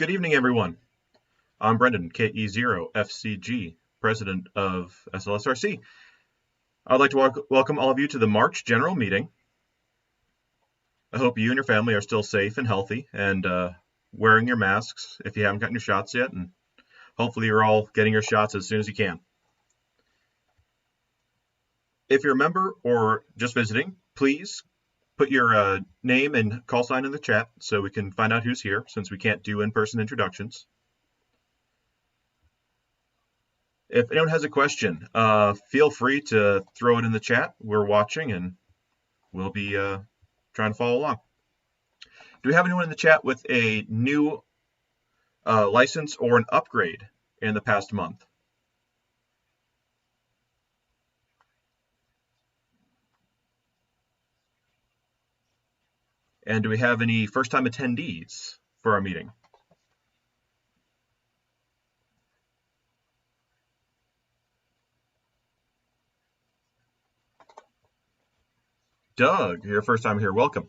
Good evening, everyone. I'm Brendan, KE0FCG, President of SLSRC. I'd like to welcome all of you to the March General Meeting. I hope you and your family are still safe and healthy and wearing your masks if you haven't gotten your shots yet, and hopefully you're all getting your shots as soon as you can. If you're a member or just visiting, please put your name and call sign in the chat so we can find out who's here, since we can't do in-person introductions. If anyone has a question, feel free to throw it in the chat. We're watching and we'll be trying to follow along. Do we have anyone in the chat with a new license or an upgrade in the past month? And do we have any first-time attendees for our meeting? Doug, you're first time here. Welcome.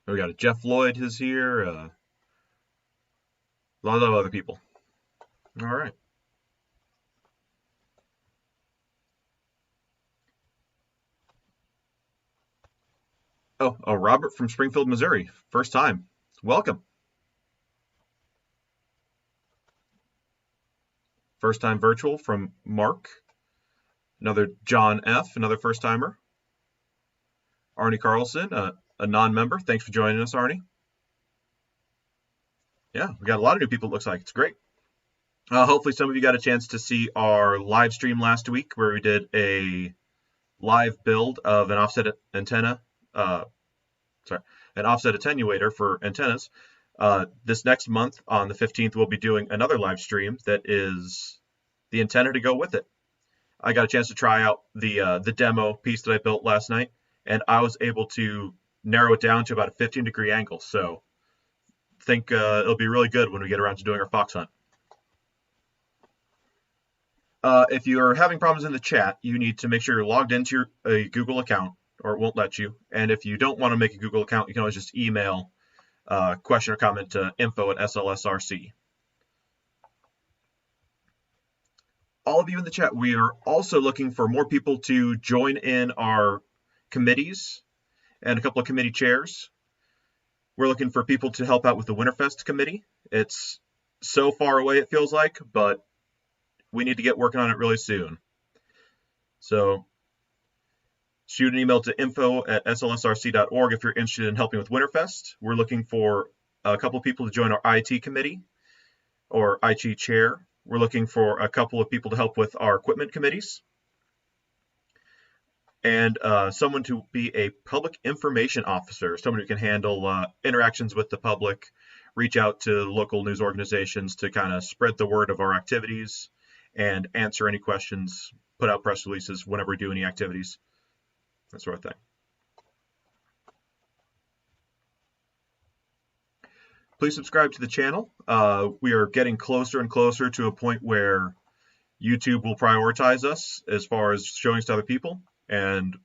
We got a Jeff Lloyd is here. A lot of other people. All right. Oh, Robert from Springfield, Missouri. First time. Welcome. First time virtual from Mark. Another John F., another first timer. Arnie Carlson, a non-member. Thanks for joining us, Arnie. Yeah, we got a lot of new people, it looks like. It's great. Hopefully some of you got a chance to see our live stream last week where we did a live build of an offset antenna, an offset attenuator for antennas. This next month on the 15th, we'll be doing another live stream that is the antenna to go with it. I got a chance to try out the demo piece that I built last night, and I was able to narrow it down to about a 15-degree angle. So I think it'll be really good when we get around to doing our fox hunt. If you're having problems in the chat, you need to make sure you're logged into a Google account, or it won't let you. And if you don't want to make a Google account, you can always just email question or comment to info@SLSRC. All of you in the chat, we are also looking for more people to join in our committees and a couple of committee chairs. We're looking for people to help out with the Winterfest committee. It's so far away, it feels like, but we need to get working on it really soon. So shoot an email to info@slsrc.org if you're interested in helping with Winterfest. We're looking for a couple of people to join our IT committee or IT chair. We're looking for a couple of people to help with our equipment committees. And someone to be a public information officer, someone who can handle interactions with the public, reach out to local news organizations to kind of spread the word of our activities and answer any questions, put out press releases whenever we do any activities, that sort of thing. Please subscribe to the channel. We are getting closer and closer to a point where YouTube will prioritize us as far as showing us to other people and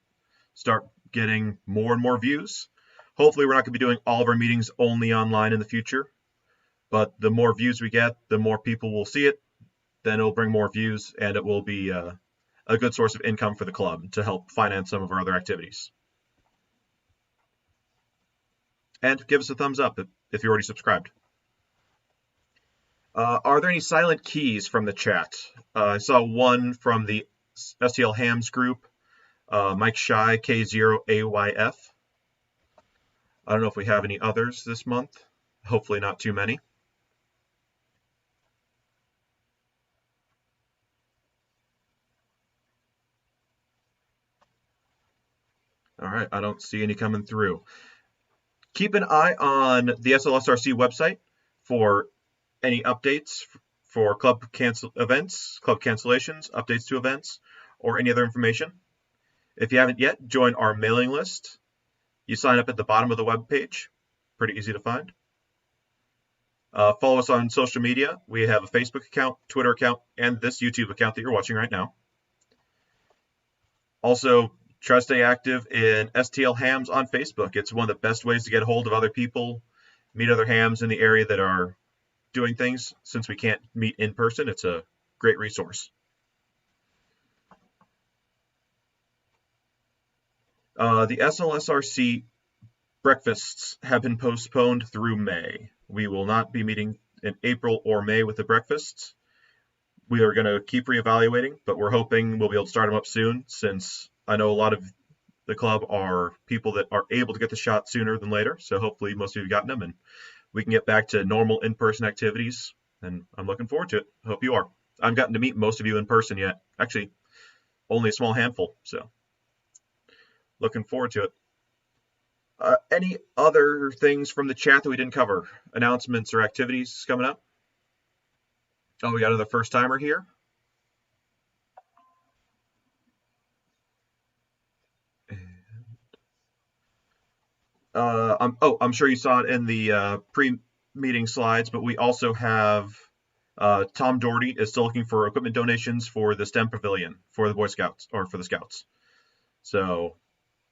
start getting more and more views. Hopefully we're not going to be doing all of our meetings only online in the future, but the more views we get, the more people will see it, then it'll bring more views and it will be a good source of income for the club to help finance some of our other activities. And give us a thumbs up if you're already subscribed. Are there any silent keys from the chat? I saw one from the STL Hams group, Mike Shy, K0AYF. I don't know if we have any others this month. Hopefully not too many. All right, I don't see any coming through. Keep an eye on the SLSRC website for any updates for club events, club cancellations, updates to events, or any other information. If you haven't yet, join our mailing list. You sign up at the bottom of the web page. Pretty easy to find. Follow us on social media. We have a Facebook account, Twitter account, and this YouTube account that you're watching right now. Also, try to stay active in STL Hams on Facebook. It's one of the best ways to get a hold of other people meet other hams in the area that are doing things. Since we can't meet in person, it's a great resource. The SLSRC breakfasts have been postponed through May. We will not be meeting in April or May with the breakfasts. We are going to keep reevaluating, but we're hoping we'll be able to start them up soon, since I know a lot of the club are people that are able to get the shot sooner than later. So hopefully most of you have gotten them, and we can get back to normal in-person activities. And I'm looking forward to it. Hope you are. I haven't gotten to meet most of you in person yet. Actually, only a small handful. So looking forward to it. Any other things from the chat that we didn't cover? Announcements or activities coming up? Oh, we got another first timer here. I'm sure you saw it in the pre-meeting slides, but we also have Tom Doherty is still looking for equipment donations for the STEM Pavilion for the Boy Scouts, or for the Scouts. So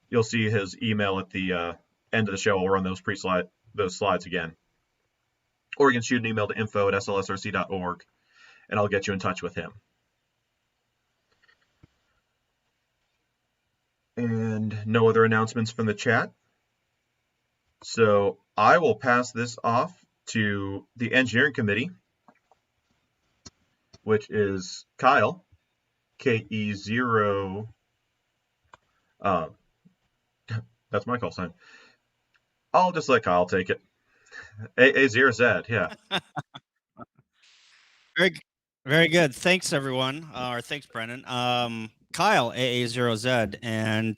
you'll see his email at the end of the show. We'll run those slides again. Or you can shoot an email to info@slsrc.org, and I'll get you in touch with him. And no other announcements from the chat. So I will pass this off to the engineering committee, which is Kyle, KE0. That's my call sign. I'll just let Kyle take it. AA0Z, yeah. Very good. Thanks, everyone. Or thanks, Brennan. Kyle, AA0Z, and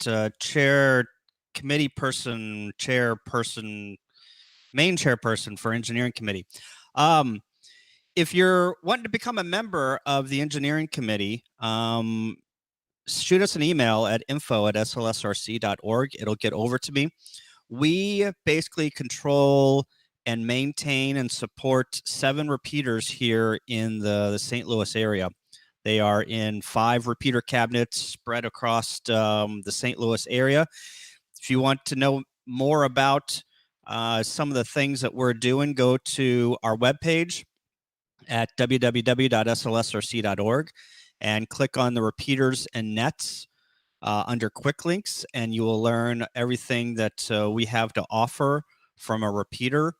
main chairperson for engineering committee. If you're wanting to become a member of the engineering committee, shoot us an email at info@slsrc.org. It'll get over to me. We basically control and maintain and support 7 repeaters here in the St. Louis area. They are in 5 repeater cabinets spread across the St. Louis area. If you want to know more about some of the things that we're doing, go to our webpage at www.slsrc.org and click on the repeaters and nets under quick links, and you will learn everything that we have to offer from a repeater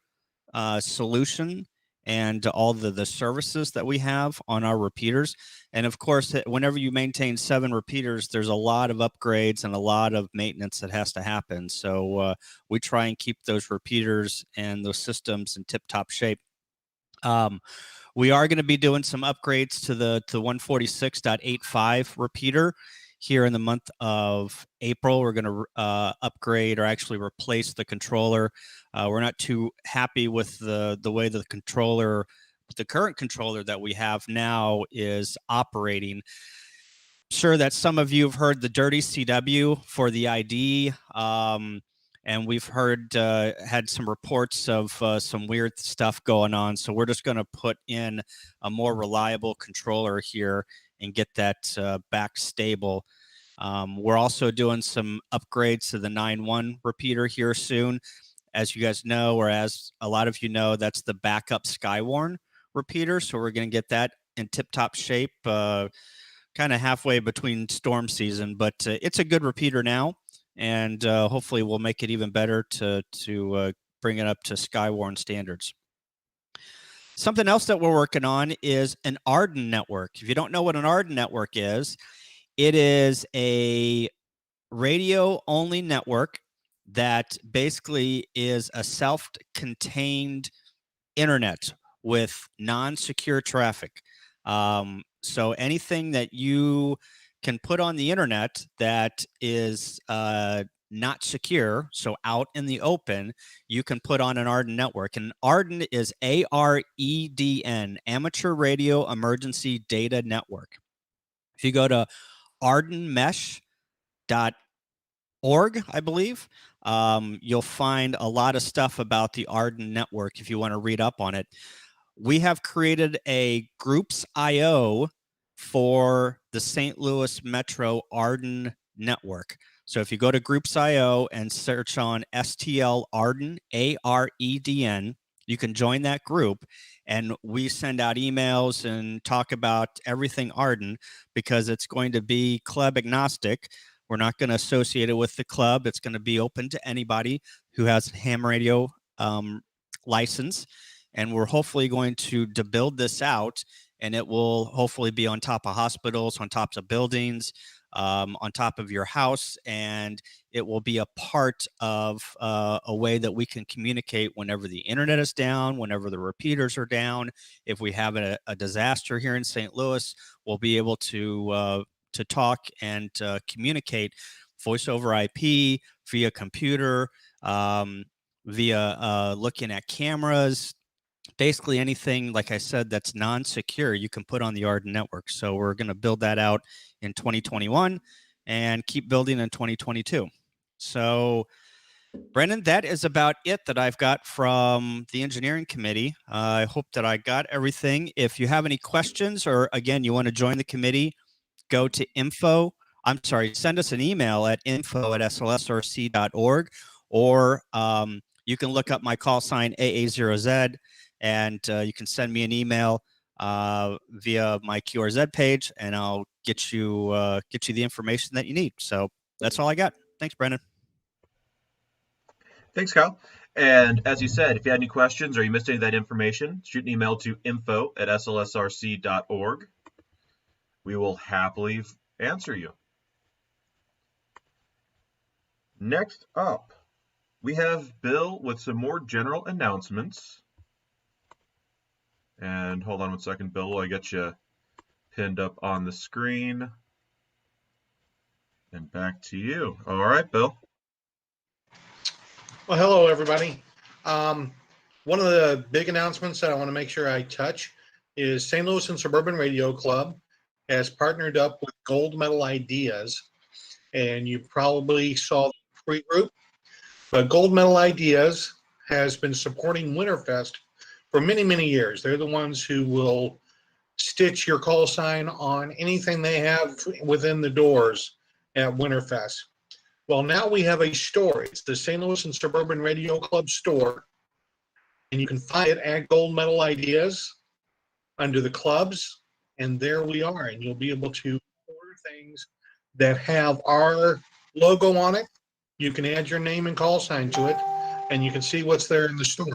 solution, and all the services that we have on our repeaters. And of course, whenever you maintain 7 repeaters, there's a lot of upgrades and a lot of maintenance that has to happen. So we try and keep those repeaters and those systems in tip-top shape. We are going to be doing some upgrades to the 146.85 repeater here in the month of April. We're going to upgrade, or actually replace, the controller. We're not too happy with the way the current controller that we have now is operating. Sure that some of you have heard the dirty CW for the ID, and we've had some reports of some weird stuff going on. So we're just going to put in a more reliable controller here and get that back stable. We're also doing some upgrades to the 9.1 repeater here soon. As you guys know, or as a lot of you know, that's the backup Skywarn repeater. So we're going to get that in tip-top shape, kind of halfway between storm season. But it's a good repeater now, and hopefully we'll make it even better to bring it up to Skywarn standards. Something else that we're working on is an Arden network. If you don't know what an Arden network is, it is a radio-only network that basically is a self-contained internet with non-secure traffic. So anything that you can put on the internet that is not secure, so out in the open, you can put on an Arden network. And Arden is AREDN, Amateur Radio Emergency Data Network. If you go to ardenmesh.org, I believe, you'll find a lot of stuff about the Arden network if you want to read up on it. We have created a groups IO for the St. Louis Metro Arden network. So if you go to Groups.io and search on STL Arden, AREDN, you can join that group, and we send out emails and talk about everything Arden, because it's going to be club agnostic. We're not going to associate it with the club. It's going to be open to anybody who has a ham radio license, and we're hopefully going to build this out, and it will hopefully be on top of hospitals, on tops of buildings, on top of your house, and it will be a part of a way that we can communicate whenever the internet is down, whenever the repeaters are down. If we have a disaster here in St. Louis, we'll be able to talk and communicate voice over IP, via computer, via looking at cameras. Basically anything, like I said, that's non-secure, you can put on the Arden network. So we're going to build that out in 2021 and keep building in 2022. So Brendan, that is about it that I've got from the engineering committee. I hope that I got everything. If you have any questions, or again, you want to join the committee, go to send us an email at info@slsrc.org, or you can look up my call sign AA0Z, and you can send me an email via my QRZ page, and I'll get you the information that you need. So that's all I got. Thanks, Brendan. Thanks, Kyle. And as you said, if you had any questions or you missed any of that information, shoot an email to info@slsrc.org. We will happily answer you. Next up, we have Bill with some more general announcements. And hold on one second, Bill, while I get you pinned up on the screen. And back to you. All right, Bill. Well, hello, everybody. One of the big announcements that I want to make sure I touch is St. Louis and Suburban Radio Club has partnered up with Gold Medal Ideas. And you probably saw the pre-group. But Gold Medal Ideas has been supporting Winterfest for many, many years. They're the ones who will stitch your call sign on anything they have within the doors at Winterfest. Well, now we have a store. It's the St. Louis and Suburban Radio Club store. And you can find it at Gold Medal Ideas under the clubs. And there we are. And you'll be able to order things that have our logo on it. You can add your name and call sign to it, and you can see what's there in the store.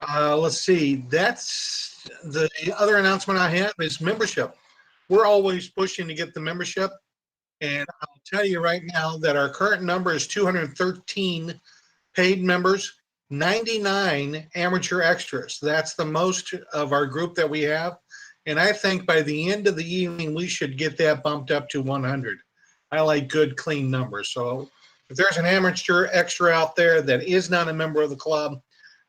Let's see. That's the other announcement I have is membership. We're always pushing to get the membership, and I'll tell you right now that our current number is 213 paid members, 99 amateur extras. That's the most of our group that we have, and I think by the end of the evening we should get that bumped up to 100. I like good, clean numbers. So if there's an amateur extra out there that is not a member of the club,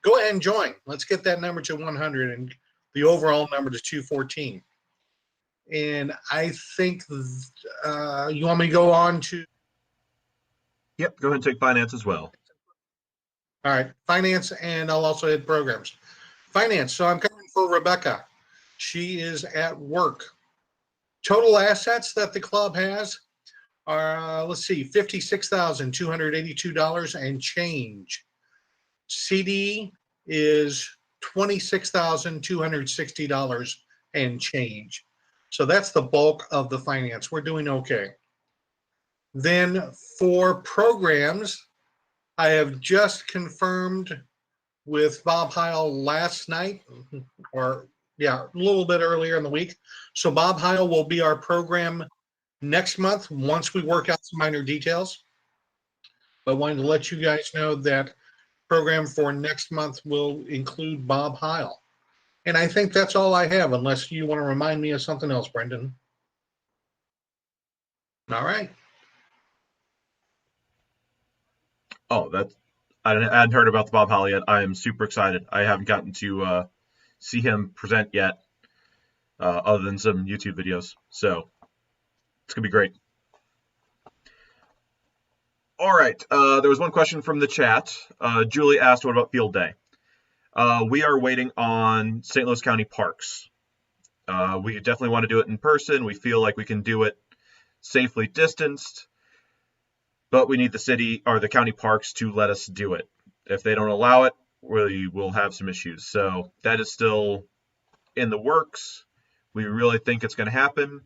go ahead and join. Let's get that number to 100 and the overall number to 214. And I think you want me to go on to? Yep, go ahead and take finance as well. All right, finance, and I'll also hit programs. Finance, so I'm coming for Rebecca. She is at work. Total assets that the club has are, let's see, $56,282 and change. CD is $26,260 and change. So that's the bulk of the finance. We're doing okay. Then for programs, I have just confirmed with Bob Heil last night, or a little bit earlier in the week. So Bob Heil will be our program next month once we work out some minor details. But I wanted to let you guys know that program for next month will include Bob Heil. And I think that's all I have, unless you want to remind me of something else, Brendan. All right. Oh, I hadn't heard about the Bob Heil yet. I am super excited. I haven't gotten to see him present yet, other than some YouTube videos. So it's going to be great. All right. There was one question from the chat. Julie asked, what about field day? We are waiting on St. Louis County Parks. We definitely want to do it in person. We feel like we can do it safely distanced. but we need the city or the county parks to let us do it. If they don't allow it, we will have some issues. So that is still in the works. We really think it's going to happen.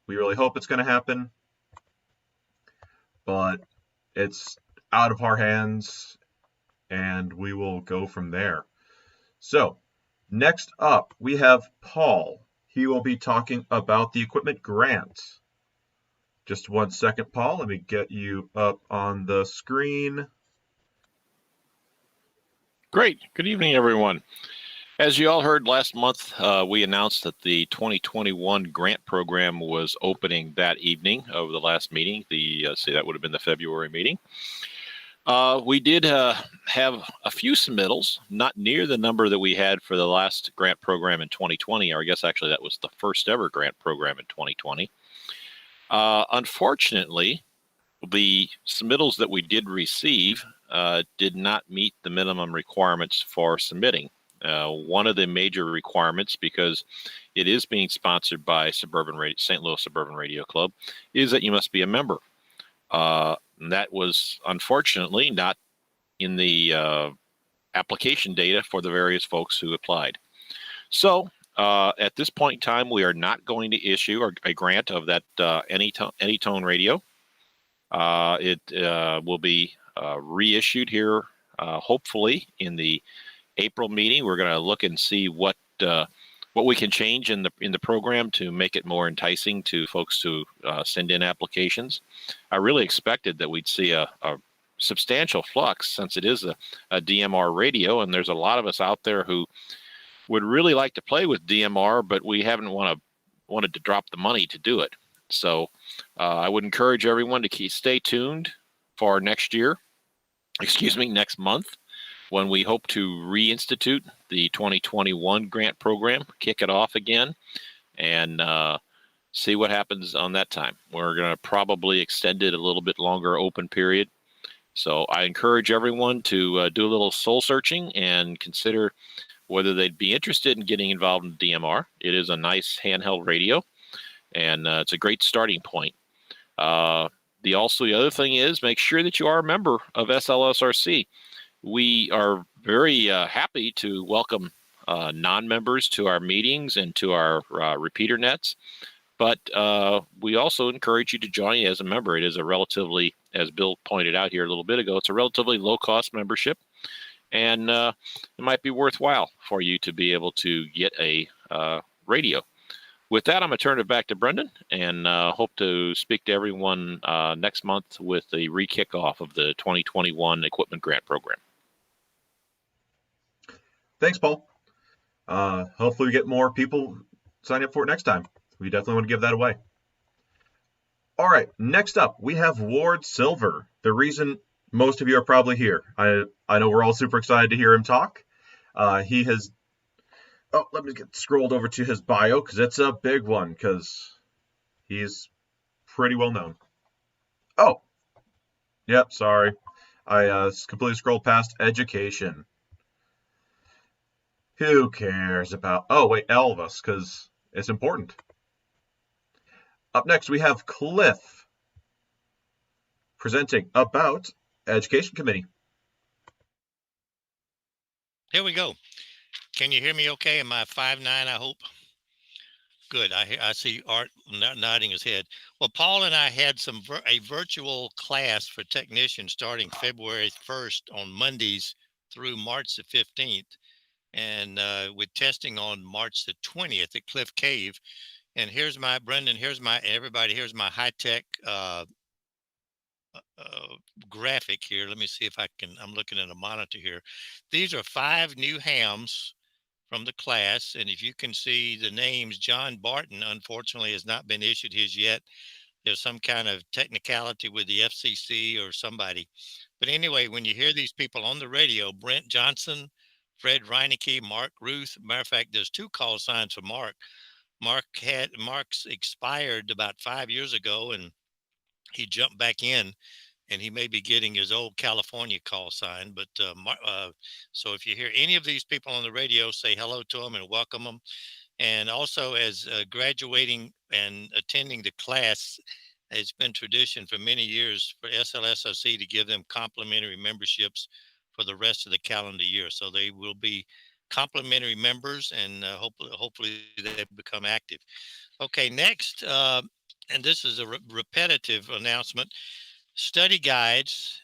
We really hope it's going to happen, but it's out of our hands, and we will go from there. So next up, we have Paul. He will be talking about the equipment grant. Just 1 second, Paul. Let me get you up on the screen. Great. Good evening, everyone. As you all heard last month, we announced that the 2021 grant program was opening that evening of the last meeting. That would have been the February meeting. We did have a few submittals, not near the number that we had for the last grant program in 2020, or I guess actually that was the first ever grant program in 2020. Unfortunately, the submittals that we did receive did not meet the minimum requirements for submitting. One of the major requirements, because it is being sponsored by St. Louis Suburban Radio Club, is that you must be a member. That was unfortunately not in the application data for the various folks who applied. So at this point in time, we are not going to issue a grant of that Anytone radio. It will be reissued here, hopefully in the April meeting. We're going to look and see what we can change in the program to make it more enticing to folks to send in applications. I really expected that we'd see a substantial flux, since it is a DMR radio, and there's a lot of us out there who would really like to play with DMR, but we haven't wanted to drop the money to do it. So I would encourage everyone to stay tuned for next month, when we hope to reinstitute the 2021 grant program, kick it off again, and see what happens on that time. We're going to probably extend it a little bit longer open period. So I encourage everyone to do a little soul searching and consider whether they'd be interested in getting involved in DMR. It is a nice handheld radio, and it's a great starting point. The other thing is, make sure that you are a member of SLSRC. We are very happy to welcome non-members to our meetings and to our repeater nets, but we also encourage you to join as a member. It is a relatively, as Bill pointed out here a little bit ago, it's a relatively low-cost membership, and it might be worthwhile for you to be able to get a radio. With that, I'm going to turn it back to Brendan, and hope to speak to everyone next month with the re-kickoff of the 2021 Equipment Grant Program. Thanks, Paul. Hopefully we get more people sign up for it next time. We definitely want to give that away. All right, next up, we have Ward Silver. The reason most of you are probably here. I know we're all super excited to hear him talk. He has... Oh, let me get scrolled over to his bio, because it's a big one, because he's pretty well known. Oh, yep, sorry. I completely scrolled past education. Who cares about... Oh, wait, Elvis, because it's important. Up next, we have Cliff presenting about Education Committee. Here we go. Can you hear me okay? Am I 5'9", I hope? Good. I see Art nodding his head. Well, Paul and I had a virtual class for technicians starting February 1st on Mondays through March the 15th. And with testing on March the 20th at Cliff Cave. And here's my, Brendan, here's my high-tech graphic here. Let me see if I can, I'm looking at a monitor here. These are 5 new hams from the class. And if you can see the names, John Barton, unfortunately, has not been issued his yet. There's some kind of technicality with the FCC or somebody. But anyway, when you hear these people on the radio, Brent Johnson, Fred Reinecke, Mark Ruth. Matter of fact, there's 2 call signs for Mark. Mark's expired about 5 years ago, and he jumped back in, and he may be getting his old California call sign. But so if you hear any of these people on the radio, say hello to them and welcome them. And also, as graduating and attending the class, It's been tradition for many years for SLSRC to give them complimentary memberships for the rest of the calendar year. So they will be complimentary members, and hopefully they become active. Okay, next, and this is a repetitive announcement. Study guides.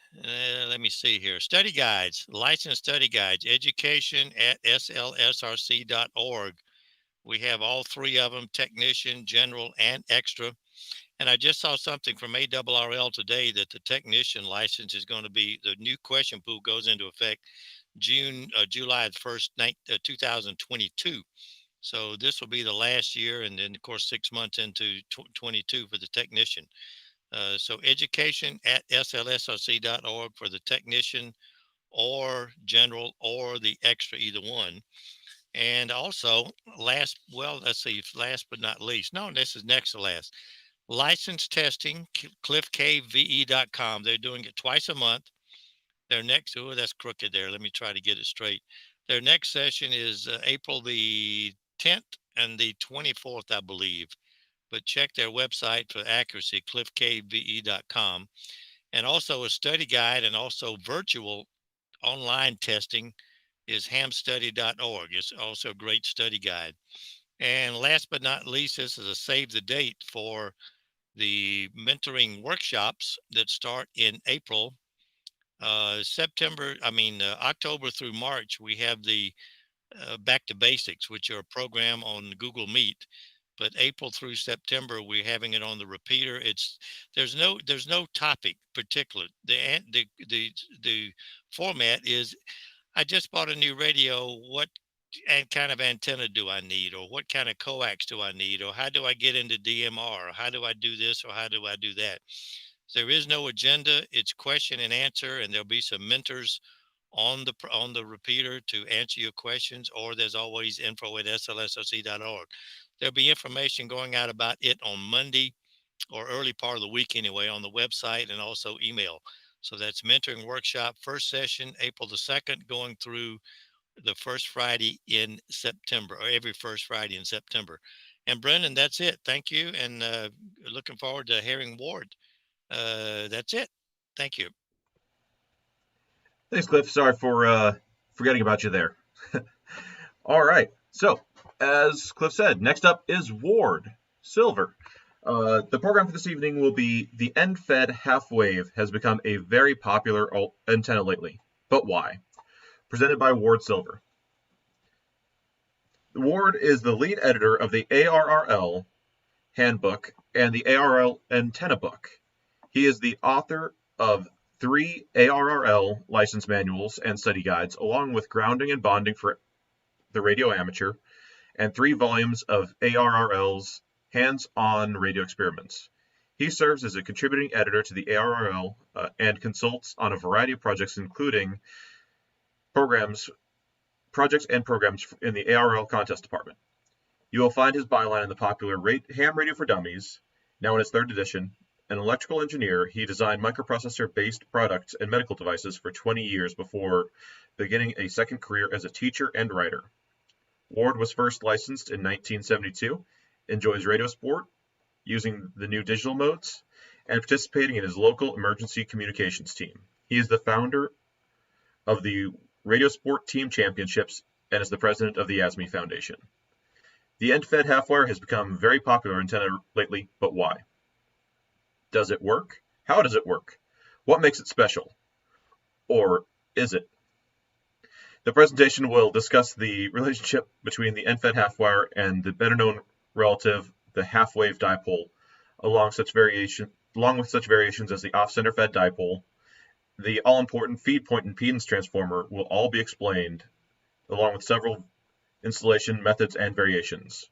Let me see here. Study guides, licensed study guides, education at slsrc.org. We have all three of them: technician, general, and extra. And I just saw something from ARRL today that the technician license is going to be, the new question pool goes into effect July 1st, 2022. So this will be the last year, and then of course 6 months into 22 for the technician. So education at slsrc.org for the technician or general or the extra, either one. And also last but not least, no, this is next to last, license testing, cliffkve.com. They're doing it twice a month. Their next, oh, that's crooked there. Let me try to get it straight. Their next session is April the 10th and the 24th, I believe. But check their website for accuracy, cliffkve.com. And also a study guide and also virtual online testing is hamstudy.org. It's also a great study guide. And last but not least, this is a save the date for the mentoring workshops that start in April. October through March, we have the Back to Basics, which are a program on Google Meet. But April through September, we're having it on the repeater. There's no topic particular. The format is, I just bought a new radio. What kind of antenna do I need, or what kind of coax do I need, or how do I get into DMR, or how do I do this, or how do I do that? There is no agenda. It's question and answer, and there'll be some mentors on the repeater to answer your questions, or there's always info@slsrc.org. There'll be information going out about it on Monday or early part of the week anyway on the website, and also email. So that's mentoring workshop, first session April the 2nd, going through the first Friday in September, or every first Friday in September. And Brendan, that's it. Thank you, and looking forward to hearing Ward. That's it. Thank you. Thanks, Cliff. Sorry for forgetting about you there. All right. So, as Cliff said, next up is Ward Silver. The program for this evening will be the end-fed half-wave has become a very popular antenna lately. But why? Presented by Ward Silver. Ward is the lead editor of the ARRL Handbook and the ARRL Antenna Book. He is the author of 3 ARRL license manuals and study guides, along with grounding and bonding for the radio amateur, and 3 volumes of ARRL's hands-on radio experiments. He serves as a contributing editor to the ARRL and consults on a variety of projects, including projects and programs in the ARRL contest department. You will find his byline in the popular Ham Radio for Dummies, now in its 3rd edition. An electrical engineer, he designed microprocessor-based products and medical devices for 20 years before beginning a second career as a teacher and writer. Ward was first licensed in 1972, enjoys radio sport, using the new digital modes, and participating in his local emergency communications team. He is the founder of the Radio Sport Team Championships and is the president of the ASME Foundation. The end-fed half-wire has become very popular antenna lately, but why? Does it work? How does it work? What makes it special? Or is it? The presentation will discuss the relationship between the end-fed half-wire and the better-known relative, the half-wave dipole, along with such variations as the off-center fed dipole. The all-important feed point impedance transformer will all be explained, along with several installation methods and variations.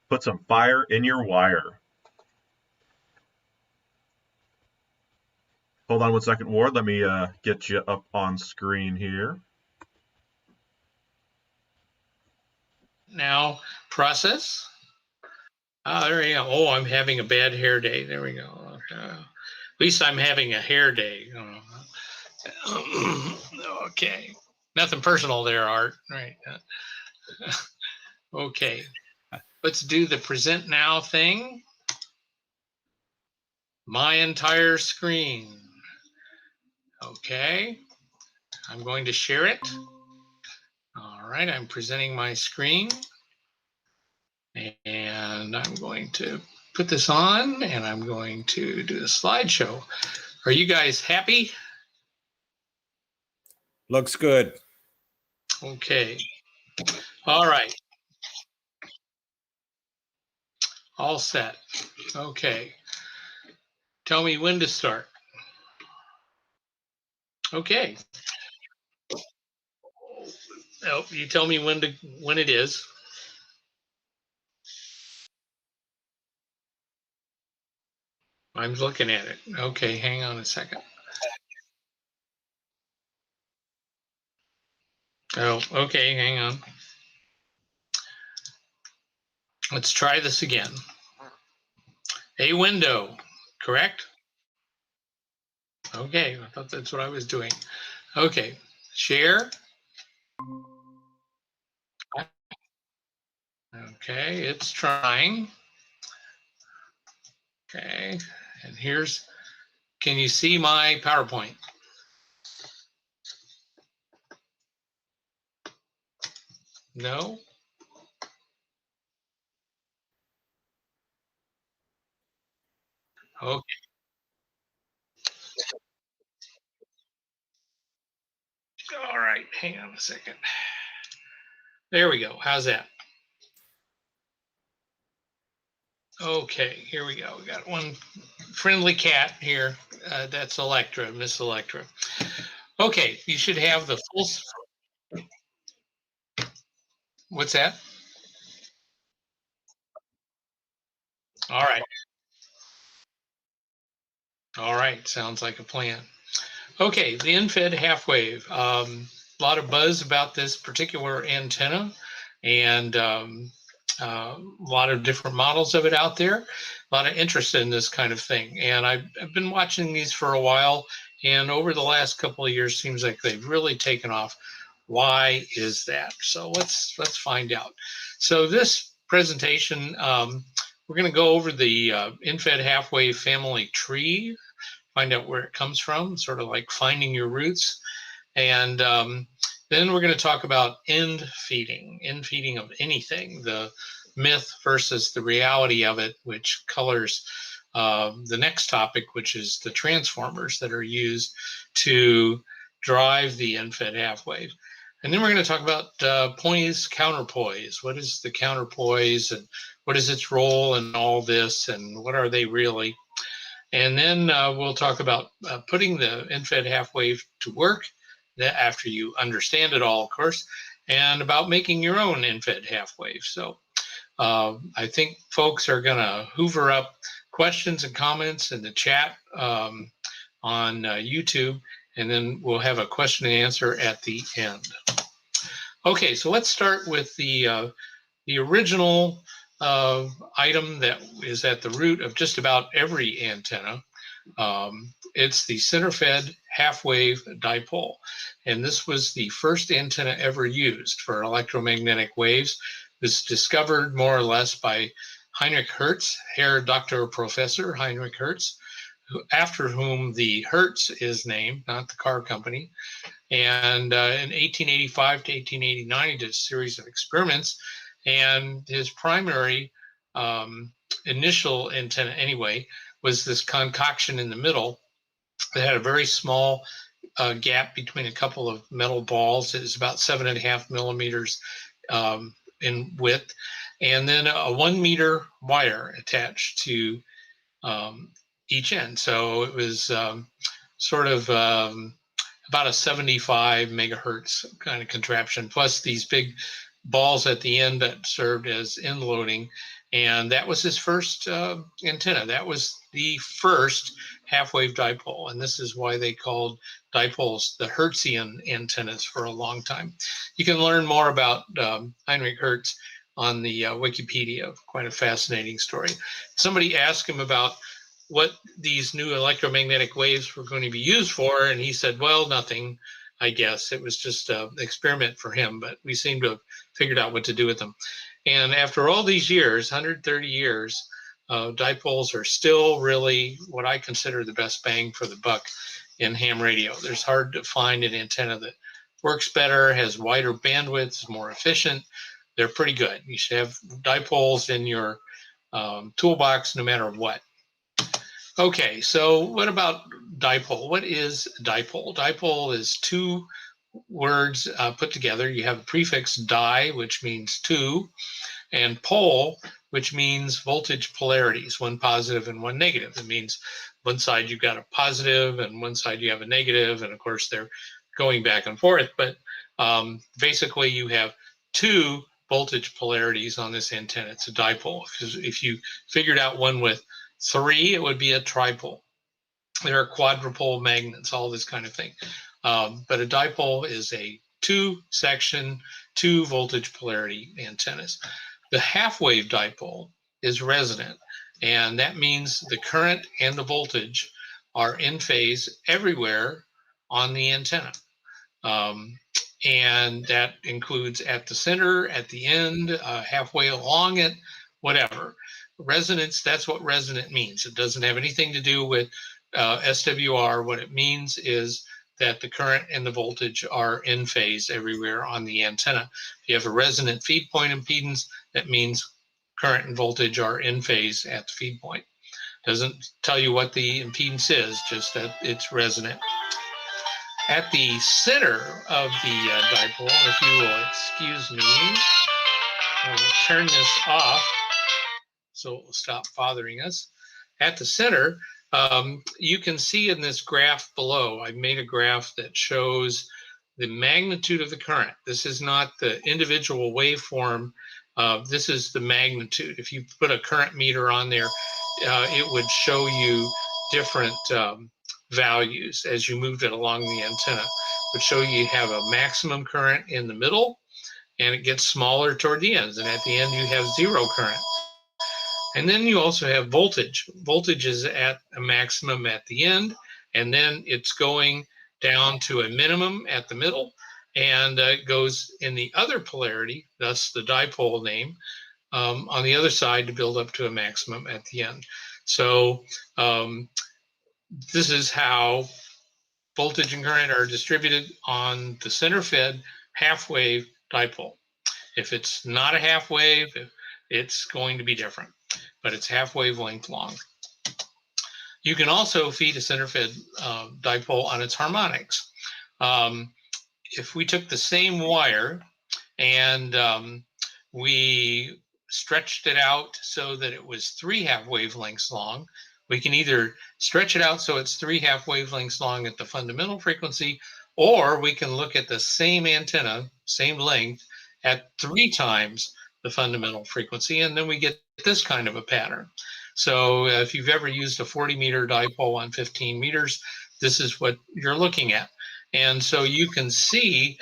Put some fire in your wire. Hold on one second, Ward. Let me get you up on screen here. Now, process. There you go. Oh, I'm having a bad hair day. There we go. At least I'm having a hair day. Okay. Nothing personal there, Art. Right. Okay. Let's do the present now thing. my entire screen. Okay, I'm going to share it. All right, I'm presenting my screen. And I'm going to put this on and I'm going to do the slideshow. Are you guys happy? Looks good. Okay. All right. All set. Okay. Tell me when to start. Okay. Oh, you tell me when it is. I'm looking at it. Okay, hang on a second. Oh, okay, hang on. Let's try this again. A window, correct? Okay, I thought that's what I was doing. Okay, share. Okay, it's trying. Okay, and here's, can you see my PowerPoint? No? Okay. All right, hang on a second. There we go. How's that? Okay, here we go. We got one friendly cat here. That's Electra, Miss Electra. Okay, you should have the full. What's that? All right. All right, sounds like a plan. Okay, the in-fed half wave. A lot of buzz about this particular antenna, and a lot of different models of it out there. A lot of interest in this kind of thing, and I've been watching these for a while. And over the last couple of years, seems like they've really taken off. Why is that? So let's find out. So this presentation, we're going to go over the in-fed half wave family tree, find out where it comes from, sort of like finding your roots. And then we're going to talk about end feeding of anything, the myth versus the reality of it, which colors the next topic, which is the transformers that are used to drive the end-fed half wave. And then we're going to talk about poise, counterpoise. What is the counterpoise, and what is its role in all this, and what are they really? And then we'll talk about putting the end-fed half wave to work, that after you understand it all, of course, and about making your own end-fed half wave. So I think folks are going to hoover up questions and comments in the chat on YouTube, and then we'll have a question and answer at the end. Okay, so let's start with the original item that is at the root of just about every antenna. It's the center-fed half-wave dipole. And this was the first antenna ever used for electromagnetic waves. It was discovered more or less by Heinrich Hertz, Herr Dr. Professor Heinrich Hertz, after whom the Hertz is named, not the car company. And in 1885 to 1889, he did a series of experiments. And his primary initial antenna, anyway, was this concoction in the middle that had a very small gap between a couple of metal balls. It was about 7.5 millimeters in width, and then a 1 meter wire attached to each end. So it was sort of about a 75 megahertz kind of contraption, plus these big balls at the end that served as end loading. And that was his first antenna. That was the first half-wave dipole. And this is why they called dipoles the Hertzian antennas for a long time. You can learn more about Heinrich Hertz on the Wikipedia. Quite a fascinating story. Somebody asked him about what these new electromagnetic waves were going to be used for, and he said, well, nothing, I guess. It was just an experiment for him, but we seem to have figured out what to do with them. And after all these years, 130 years, Dipoles are still really what I consider the best bang for the buck in ham radio. There's hard to find an antenna that works better, has wider bandwidth, is more efficient. They're pretty good. You should have dipoles in your toolbox no matter what. Okay, so what about dipole? What is dipole? Dipole is two words put together. You have the prefix di, which means two, and pole, which means voltage polarities, one positive and one negative. It means one side you've got a positive and one side you have a negative, and of course they're going back and forth, but basically you have two voltage polarities on this antenna. It's a dipole. If you figured out one with three, it would be a tripole. There are quadrupole magnets, all this kind of thing. But a dipole is a two-section, two voltage polarity antennas. The half-wave dipole is resonant, and that means the current and the voltage are in phase everywhere on the antenna. And that includes at the center, at the end, halfway along it, whatever. Resonance, that's what resonant means. It doesn't have anything to do with SWR. What it means is that the current and the voltage are in phase everywhere on the antenna. If you have a resonant feed point impedance, that means current and voltage are in phase at the feed point. Doesn't tell you what the impedance is, just that it's resonant. At the center of the dipole, if you will excuse me, I will turn this off so it will stop bothering us. At the center, you can see in this graph below, I made a graph that shows the magnitude of the current. This is not the individual waveform. This is the magnitude. If you put a current meter on there, it would show you different values as you moved it along the antenna. It would show you have a maximum current in the middle, and it gets smaller toward the ends. And at the end, you have zero current. And then you also have voltage. Voltage is at a maximum at the end, and then it's going down to a minimum at the middle, and it goes in the other polarity, thus the dipole name, on the other side to build up to a maximum at the end. So this is how voltage and current are distributed on the center fed half wave dipole. If it's not a half wave, it's going to be different, but it's half wavelength long. You can also feed a center fed dipole on its harmonics. If we took the same wire and we stretched it out so that it was 3 half wavelengths long, we can either stretch it out so it's 3 half wavelengths long at the fundamental frequency, or we can look at the same antenna, same length, at 3 times the fundamental frequency, and then we get this kind of a pattern. So if you've ever used a 40 meter dipole on 15 meters, this is what you're looking at. And so you can see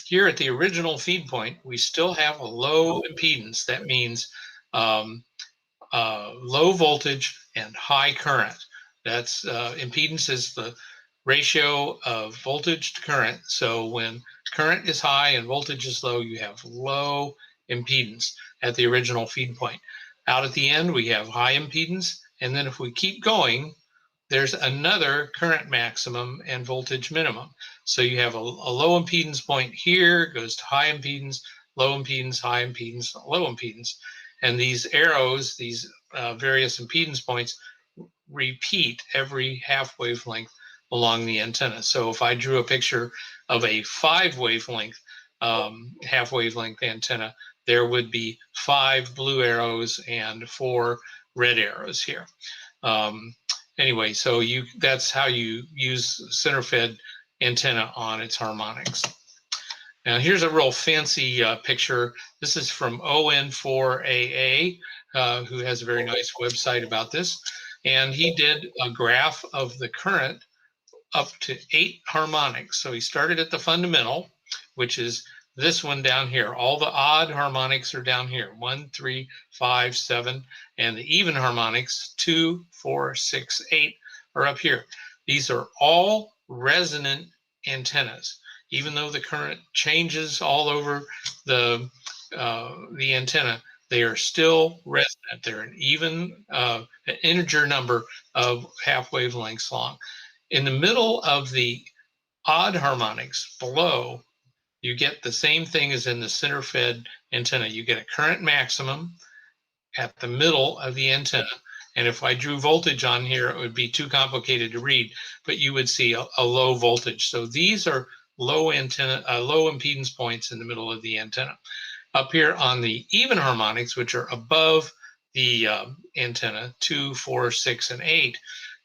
here at the original feed point, we still have a low impedance. That means low voltage and high current. That's impedance is the ratio of voltage to current. So when current is high and voltage is low, you have low impedance at the original feed point. Out at the end, we have high impedance. And then if we keep going, there's another current maximum and voltage minimum. So you have a low impedance point here, goes to high impedance, low impedance, high impedance, low impedance. And these arrows, these various impedance points, repeat every half wavelength along the antenna. So if I drew a picture of a 5 wavelength, half wavelength antenna, there would be 5 blue arrows and 4 red arrows here. Anyway, so that's how you use center fed antenna on its harmonics. Now here's a real fancy picture. This is from ON4AA, who has a very nice website about this. And he did a graph of the current up to 8 harmonics. So he started at the fundamental, which is this one down here. All the odd harmonics are down here, 1, 3, 5, 7, and the even harmonics, 2, 4, 6, 8 are up here. These are all resonant antennas. Even though the current changes all over the antenna, they are still resonant. They're an even, an integer number of half wavelengths long. In the middle of the odd harmonics below, you get the same thing as in the center fed antenna. You get a current maximum at the middle of the antenna. And if I drew voltage on here, it would be too complicated to read, but you would see a low voltage. So these are low antenna, low impedance points in the middle of the antenna. Up here on the even harmonics, which are above the antenna, 2, 4, 6, and 8,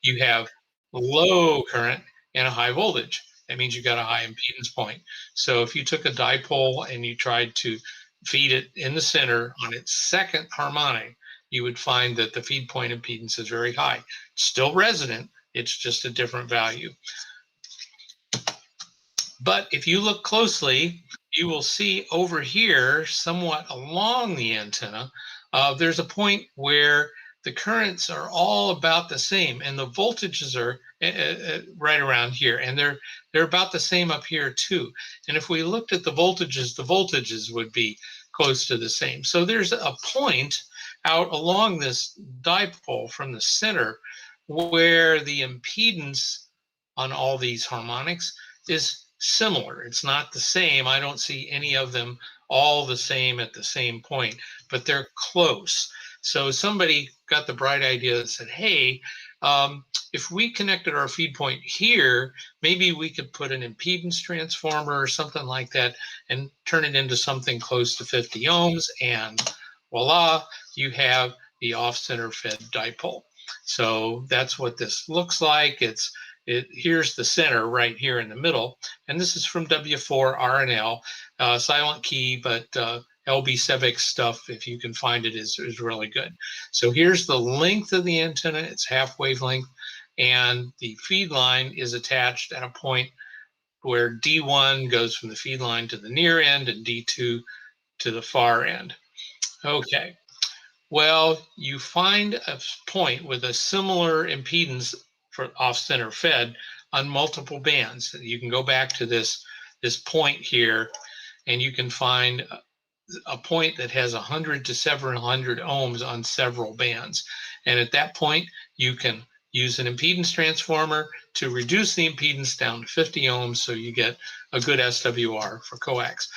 you have low current and a high voltage. That means you got a high impedance point. So if you took a dipole and you tried to feed it in the center on its second harmonic, you would find that the feed point impedance is very high. It's still resonant, it's just a different value. But if you look closely, you will see over here, somewhat along the antenna, there's a point where the currents are all about the same, and the voltages are right around here, and they're about the same up here too. And if we looked at the voltages would be close to the same. So there's a point out along this dipole from the center where the impedance on all these harmonics is similar. It's not the same. I don't see any of them all the same at the same point, but they're close. So somebody got the bright idea that said, hey, if we connected our feed point here, maybe we could put an impedance transformer or something like that and turn it into something close to 50 ohms, and voila, you have the off-center fed dipole. So that's what this looks like. Here's the center right here in the middle, and this is from W4 RNL, silent key, but LB Sevic stuff, if you can find it, is really good. So here's the length of the antenna. It's half wavelength, and the feed line is attached at a point where D1 goes from the feed line to the near end and D2 to the far end. Okay, well, you find a point with a similar impedance for off-center fed on multiple bands. You can go back to this point here, and you can find a point that has 100 to several hundred ohms on several bands. And at that point, you can use an impedance transformer to reduce the impedance down to 50 ohms, so you get a good SWR for coax.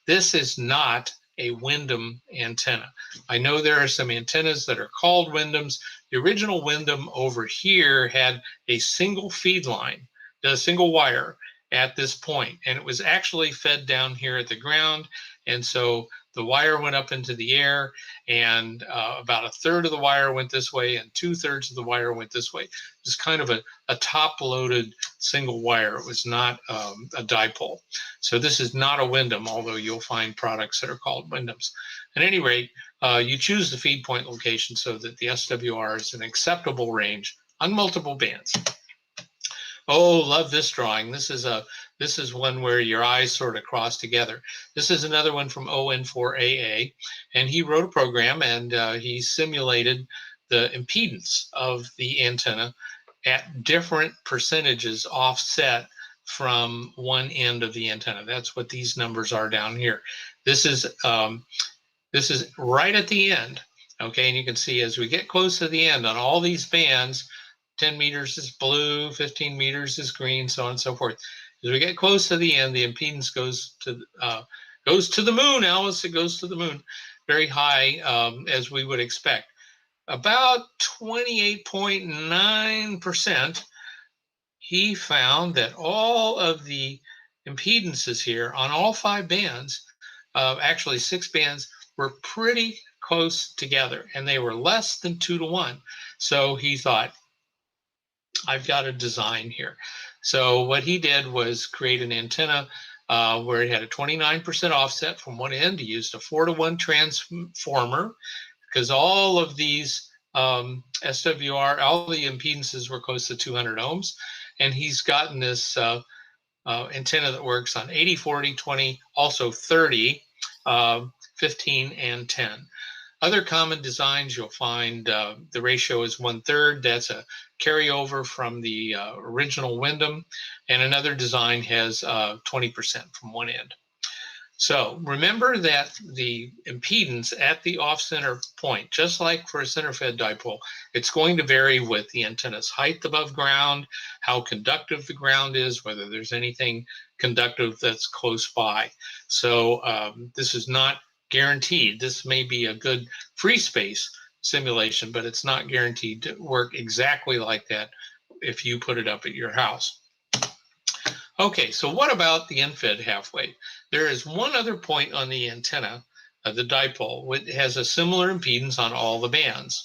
This is not a Wyndham antenna. I know there are some antennas that are called Wyndhams. The original Wyndham over here had a single feed line, a single wire at this point, and it was actually fed down here at the ground. And so the wire went up into the air, and about a third of the wire went this way and 2/3 of the wire went this way. It was kind of a top-loaded single wire. It was not a dipole. So this is not a Wyndham, although you'll find products that are called Wyndhams. At any rate, you choose the feed point location so that the SWR is an acceptable range on multiple bands. Oh, love this drawing. This is one where your eyes sort of cross together. This is another one from ON4AA, and he wrote a program, and he simulated the impedance of the antenna at different percentages offset from one end of the antenna. That's what these numbers are down here. This is right at the end, okay? And you can see as we get close to the end on all these bands, 10 meters is blue, 15 meters is green, so on and so forth. As we get close to the end, the impedance goes to the moon, Alice. It goes to the moon, very high, as we would expect. About 28.9%, he found that all of the impedances here on all 5 bands, actually 6 bands, were pretty close together, and they were less than 2 to 1. So he thought, I've got a design here. So what he did was create an antenna where it had a 29% offset from one end. He used a 4-to-1 transformer because all of these SWR, all the impedances were close to 200 ohms. And he's gotten this antenna that works on 80, 40, 20, also 30, 15, and 10. Other common designs, you'll find the ratio is 1/3. That's a carryover from the original Wyndham. And another design has 20% from one end. So remember that the impedance at the off-center point, just like for a center-fed dipole, it's going to vary with the antenna's height above ground, how conductive the ground is, whether there's anything conductive that's close by. So this is not guaranteed. This may be a good free space simulation, but it's not guaranteed to work exactly like that if you put it up at your house. Okay, so what about the end-fed half wave? There is one other point on the antenna of the dipole which has a similar impedance on all the bands,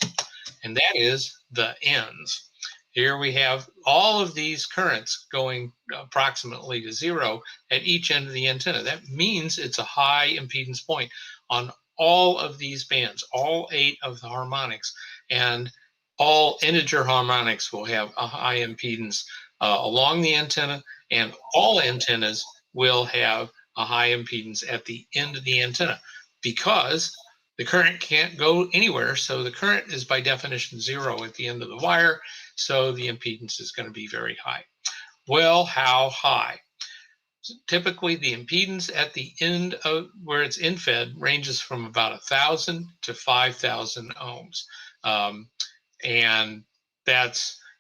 and that is the ends. Here we have all of these currents going approximately to zero at each end of the antenna. That means it's a high impedance point on all of these bands, all 8 of the harmonics, and all integer harmonics will have a high impedance along the antenna, and all antennas will have a high impedance at the end of the antenna because the current can't go anywhere. So the current is by definition 0 at the end of the wire. So the impedance is going to be very high. Well, how high? Typically, the impedance at the end of where it's in-fed ranges from about 1,000 to 5,000 ohms. And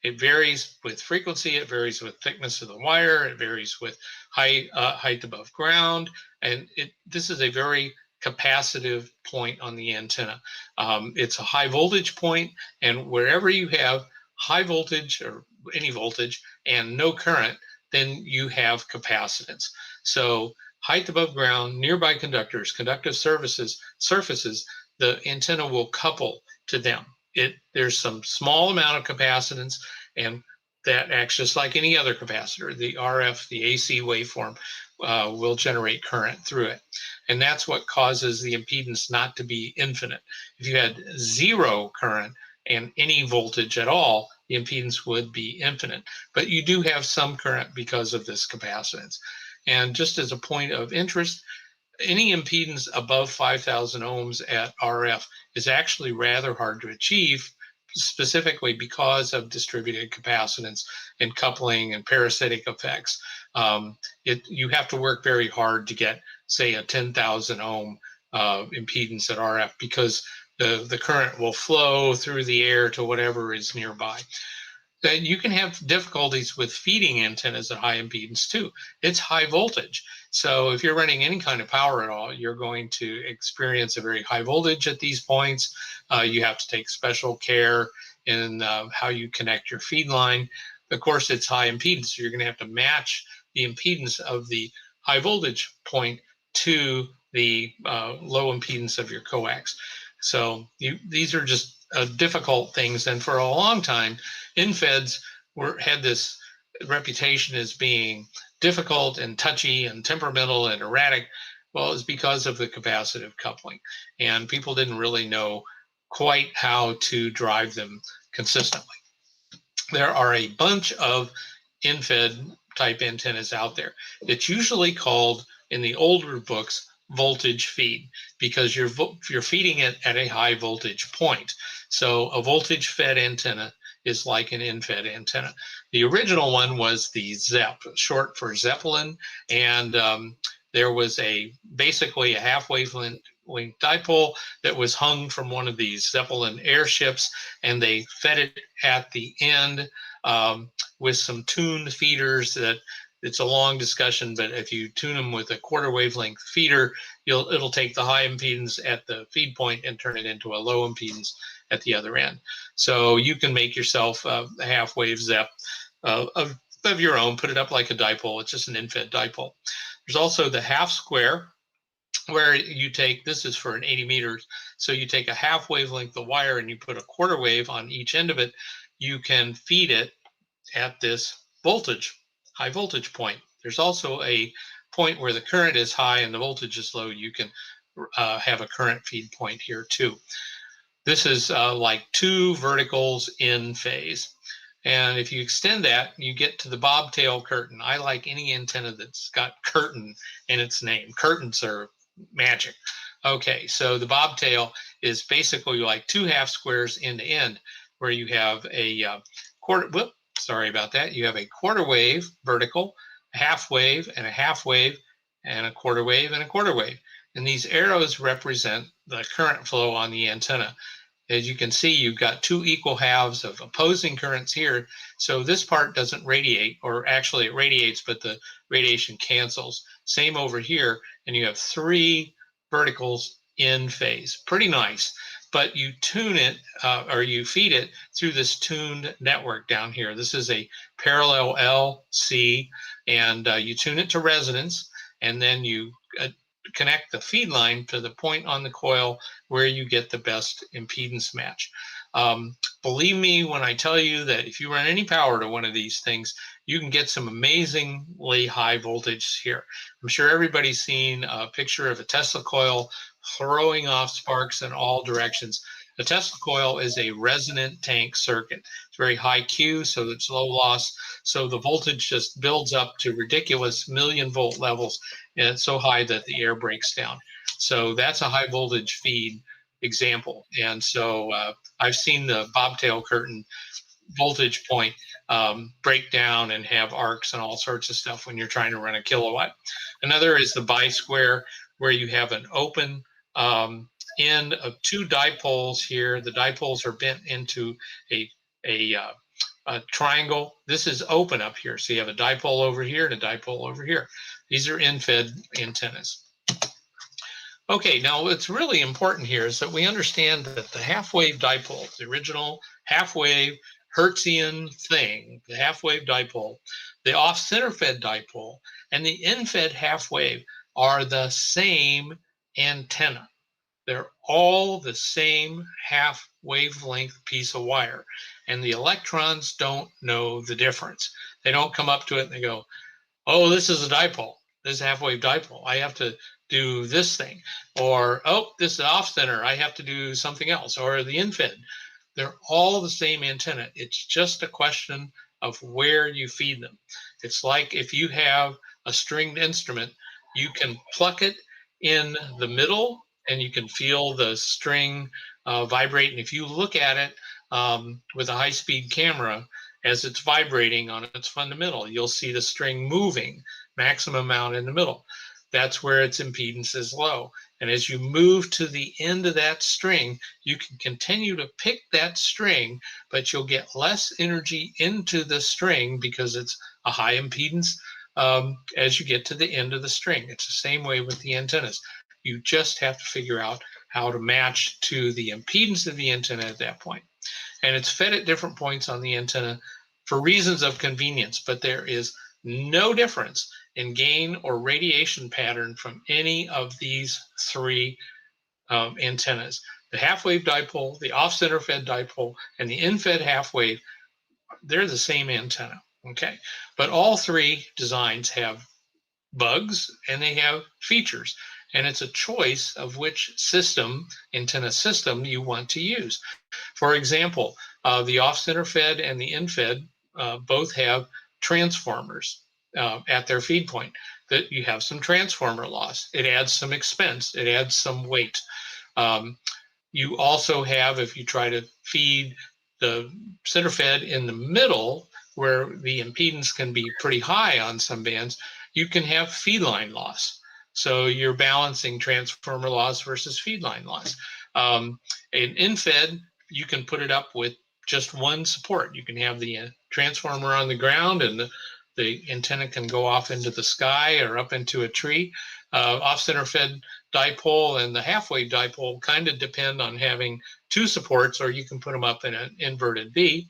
it varies with frequency, it varies with thickness of the wire, it varies with height above ground, and this is a very capacitive point on the antenna. It's a high voltage point, and wherever you have high voltage or any voltage and no current, then you have capacitance. So height above ground, nearby conductors, conductive surfaces, the antenna will couple to them. There's some small amount of capacitance, and that acts just like any other capacitor. The RF, the AC waveform, will generate current through it. And that's what causes the impedance not to be infinite. If you had 0 current and any voltage at all, the impedance would be infinite. But you do have some current because of this capacitance. And just as a point of interest, any impedance above 5,000 ohms at RF is actually rather hard to achieve, specifically because of distributed capacitance and coupling and parasitic effects. You have to work very hard to get, say, a 10,000 ohm impedance at RF because the current will flow through the air to whatever is nearby. Then you can have difficulties with feeding antennas at high impedance too. It's high voltage. So if you're running any kind of power at all, you're going to experience a very high voltage at these points. You have to take special care in how you connect your feed line. Of course, it's high impedance, so you're going to have to match the impedance of the high voltage point to the low impedance of your coax. So these are just difficult things. And for a long time, infeds had this reputation as being difficult and touchy and temperamental and erratic. Well, it's because of the capacitive coupling, and people didn't really know quite how to drive them consistently. There are a bunch of infed type antennas out there. It's usually called, in the older books, voltage feed, because you're feeding it at a high voltage point. So a voltage fed antenna is like an infed antenna. The original one was the ZEP, short for Zeppelin, and there was basically a half wavelength dipole that was hung from one of these Zeppelin airships, and they fed it at the end with some tuned feeders that. It's a long discussion, but if you tune them with a quarter wavelength feeder, it'll take the high impedance at the feed point and turn it into a low impedance at the other end. So you can make yourself a half wave ZEP of your own, put it up like a dipole. It's just an infed dipole. There's also the half square, where you take, this is for an 80 meters, so you take a half wavelength of wire and you put a quarter wave on each end of it. You can feed it at this voltage, high voltage point. There's also a point where the current is high and the voltage is low. You can have a current feed point here too. This is like 2 verticals in phase. And if you extend that, you get to the bobtail curtain. I like any antenna that's got curtain in its name. Curtains are magic. Okay, so the bobtail is basically like 2 half squares end to end, where you have a sorry about that. You have a quarter wave vertical, a half wave, and a half wave and a quarter wave and a quarter wave. And these arrows represent the current flow on the antenna. As you can see, you've got two equal halves of opposing currents here. So this part doesn't radiate, or actually it radiates, but the radiation cancels. Same over here, and you have three verticals in phase. Pretty nice. But you tune it, or you feed it through this tuned network down here. This is a parallel LC, and you tune it to resonance, and then you connect the feed line to the point on the coil where you get the best impedance match. Believe me when I tell you that if you run any power to one of these things, you can get some amazingly high voltage here. I'm sure everybody's seen a picture of a Tesla coil throwing off sparks in all directions. The Tesla coil is a resonant tank circuit. It's very high Q, so it's low loss. So the voltage just builds up to ridiculous million-volt levels, and it's so high that the air breaks down. So that's a high voltage feed example. And so I've seen the bobtail curtain voltage point break down and have arcs and all sorts of stuff when you're trying to run a kilowatt. Another is the bi-square, where you have an open end of two dipoles here. The dipoles are bent into a triangle. This is open up here. So you have a dipole over here and a dipole over here. These are in-fed antennas. Okay, now what's really important here is that we understand that the half-wave dipole, the original half-wave Hertzian thing, the half-wave dipole, the off-center fed dipole, and the in-fed half-wave are the same antenna. They're all the same half wavelength piece of wire, and the electrons don't know the difference. They don't come up to it and they go, oh, this is a dipole. This is a half-wave dipole. I have to do this thing. Or, oh, this is off-center. I have to do something else. Or the in-fed. They're all the same antenna. It's just a question of where you feed them. It's like if you have a stringed instrument, you can pluck it in the middle and you can feel the string vibrate. And if you look at it with a high-speed camera as it's vibrating on its fundamental, you'll see the string moving maximum amount in the middle. That's where its impedance is low. And as you move to the end of that string, you can continue to pick that string, but you'll get less energy into the string because it's a high impedance as you get to the end of the string. It's the same way with the antennas. You just have to figure out how to match to the impedance of the antenna at that point. And it's fed at different points on the antenna for reasons of convenience, but there is no difference in gain or radiation pattern from any of these three antennas. The half-wave dipole, the off-center fed dipole, and the in-fed half-wave, they're the same antenna, okay? But all three designs have bugs and they have features, and it's a choice of which system, antenna system, you want to use. For example, the off-center fed and the in-fed both have transformers at their feed point. That you have some transformer loss. It adds some expense. It adds some weight. You also have, if you try to feed the center fed in the middle, where the impedance can be pretty high on some bands, you can have feed line loss. So you're balancing transformer loss versus feed line loss. In fed, you can put it up with just one support. You can have the transformer on the ground and the antenna can go off into the sky or up into a tree. Off-center fed dipole and the half-wave dipole kind of depend on having two supports, or you can put them up in an inverted V.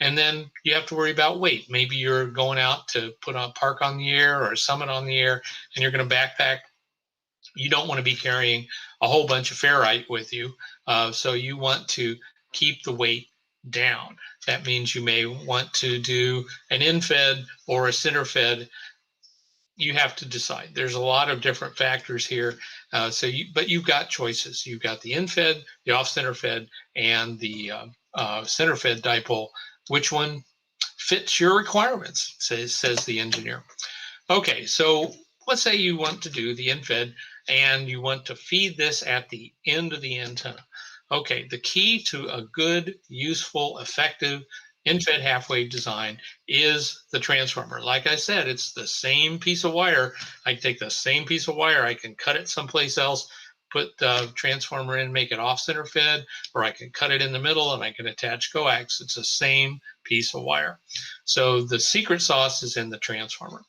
And then you have to worry about weight. Maybe you're going out to put a park on the air or a summit on the air, and you're going to backpack. You don't want to be carrying a whole bunch of ferrite with you. So you want to keep the weight down. That means you may want to do an in-fed or a center-fed. You have to decide. There's a lot of different factors here. But you've got choices. You've got the in-fed, the off-center fed, and the center-fed dipole. Which one fits your requirements, says the engineer. Okay, so let's say you want to do the in-fed and you want to feed this at the end of the antenna. Okay, the key to a good, useful, effective in-fed half-wave design is the transformer. Like I said, it's the same piece of wire. I take the same piece of wire, I can cut it someplace else, put the transformer in, make it off-center fed, or I can cut it in the middle and I can attach coax. It's the same piece of wire. So the secret sauce is in the transformer.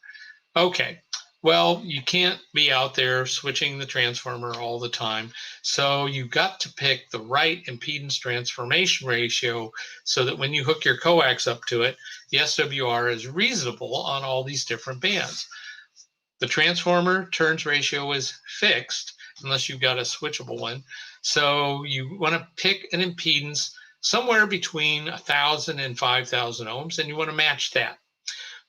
Okay, well, you can't be out there switching the transformer all the time. So you've got to pick the right impedance transformation ratio so that when you hook your coax up to it, the SWR is reasonable on all these different bands. The transformer turns ratio is fixed unless you've got a switchable one. So you want to pick an impedance somewhere between 1,000 and 5,000 ohms, and you want to match that.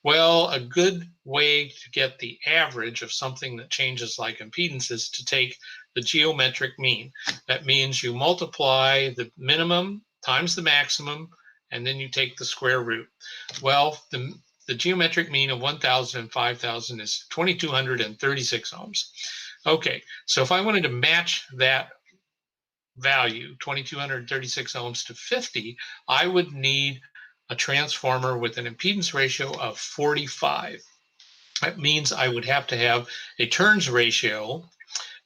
Well, a good way to get the average of something that changes like impedance is to take the geometric mean. That means you multiply the minimum times the maximum, and then you take the square root. Well, the geometric mean of 1,000 and 5,000 is 2,236 ohms. Okay, so if I wanted to match that value, 2,236 ohms to 50, I would need a transformer with an impedance ratio of 45. That means I would have to have a turns ratio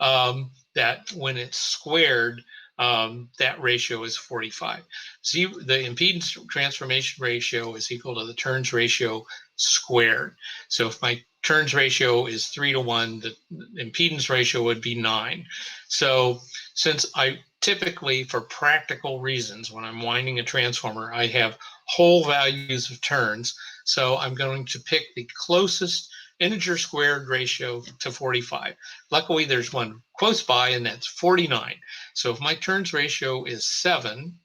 that when it's squared, that ratio is 45. See, the impedance transformation ratio is equal to the turns ratio squared. So if my turns ratio is 3 to 1, the impedance ratio would be 9. So since I typically, for practical reasons, when I'm winding a transformer, I have whole values of turns. So I'm going to pick the closest integer squared ratio to 45. Luckily, there's one close by, and that's 49. So if my turns ratio is 7,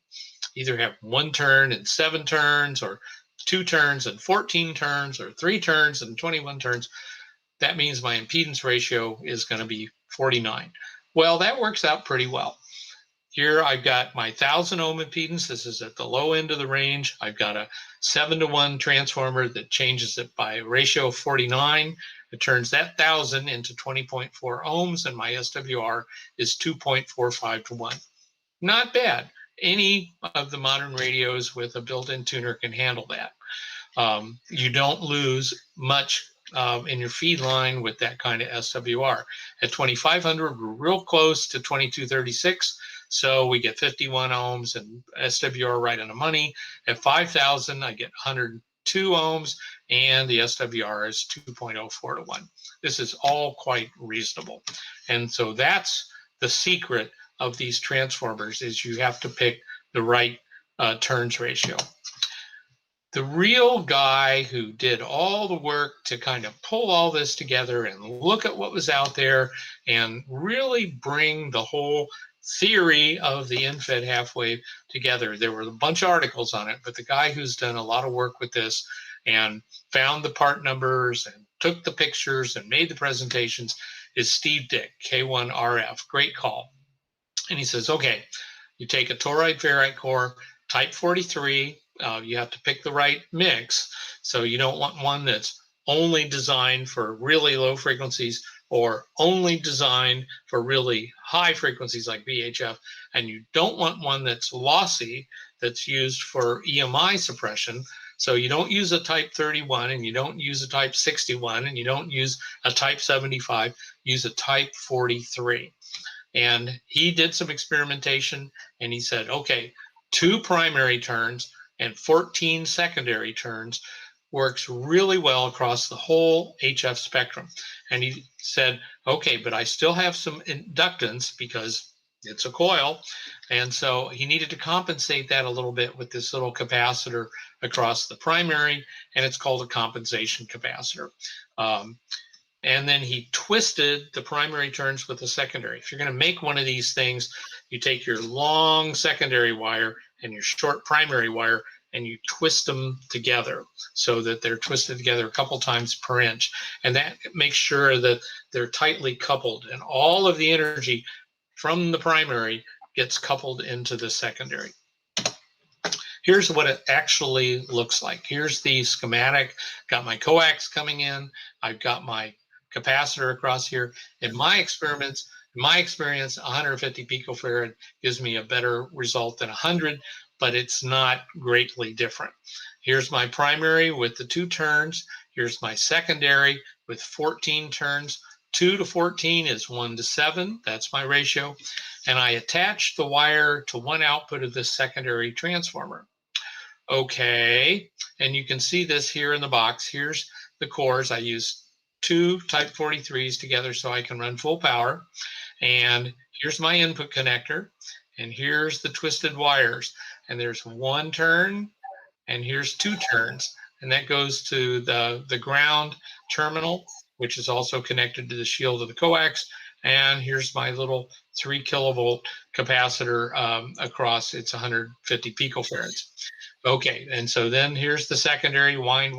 either have 1 turn and 7 turns, or 2 turns and 14 turns, or 3 turns and 21 turns, that means my impedance ratio is going to be 49. Well, that works out pretty well. Here I've got my 1,000 ohm impedance. This is at the low end of the range. I've got a 7-to-1 transformer that changes it by a ratio of 49. It turns that 1,000 into 20.4 ohms, and my SWR is 2.45 to 1. Not bad. Any of the modern radios with a built-in tuner can handle that. You don't lose much in your feed line with that kind of SWR. At 2,500, we're real close to 2236. So we get 51 ohms and SWR right on the money. At 5,000, I get 102 ohms, and the SWR is 2.04 to 1. This is all quite reasonable. And so that's the secret of these transformers, is you have to pick the right turns ratio. The real guy who did all the work to kind of pull all this together and look at what was out there and really bring the whole theory of the in-fed half-wave together. There were a bunch of articles on it, but the guy who's done a lot of work with this and found the part numbers and took the pictures and made the presentations is Steve Dick, K1RF. Great call. And he says, okay, you take a toroid ferrite core, type 43, you have to pick the right mix. So you don't want one that's only designed for really low frequencies or only designed for really high frequencies like VHF. And you don't want one that's lossy, that's used for EMI suppression. So you don't use a type 31, and you don't use a type 61, and you don't use a type 75, use a type 43. And he did some experimentation, and he said, okay, 2 primary turns and 14 secondary turns works really well across the whole HF spectrum. And he said, okay, but I still have some inductance because it's a coil. And so he needed to compensate that a little bit with this little capacitor across the primary, and it's called a compensation capacitor. And then he twisted the primary turns with the secondary. If you're going to make one of these things, you take your long secondary wire and your short primary wire, and you twist them together so that they're twisted together a couple times per inch. And that makes sure that they're tightly coupled, and all of the energy from the primary gets coupled into the secondary. Here's what it actually looks like. Here's the schematic. Got my coax coming in. I've got my capacitor across here. In my experience, 150 picofarad gives me a better result than 100, but it's not greatly different. Here's my primary with the 2 turns. Here's my secondary with 14 turns. 2 to 14 is 1 to 7. That's my ratio. And I attach the wire to one output of this secondary transformer. Okay, and you can see this here in the box. Here's the cores. I use 2 type 43s together so I can run full power. And here's my input connector. And here's the twisted wires. And there's 1 turn, and here's 2 turns. And that goes to the ground terminal, which is also connected to the shield of the coax. And here's my little 3 kilovolt capacitor across. It's 150 picofarads. Okay, and so then here's the secondary, wind.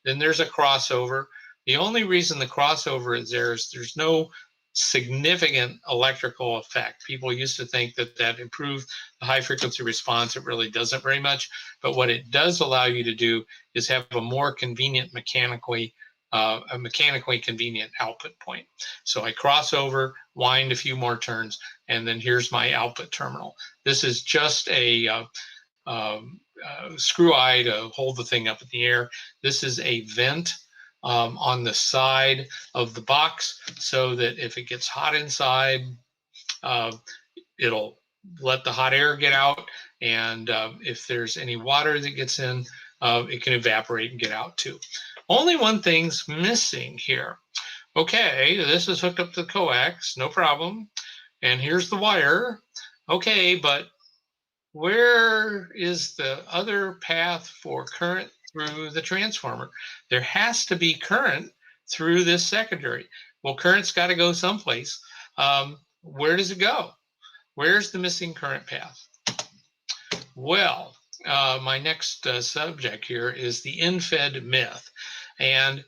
Then there's a crossover. The only reason the crossover is there's no significant electrical effect. People used to think that improved the high frequency response. It really doesn't very much. But what it does allow you to do is have a more convenient mechanically convenient output point. So I cross over, wind a few more turns, and then here's my output terminal. This is just a screw eye to hold the thing up in the air. This is a vent on the side of the box so that if it gets hot inside, it'll let the hot air get out. And if there's any water that gets in, it can evaporate and get out too. Only one thing's missing here. Okay, this is hooked up to the coax, no problem. And here's the wire. Okay, but where is the other path for current through the transformer? There has to be current through this secondary. Well, current's got to go someplace. Where does it go? Where's the missing current path? Well, my next subject here is the end-fed myth. And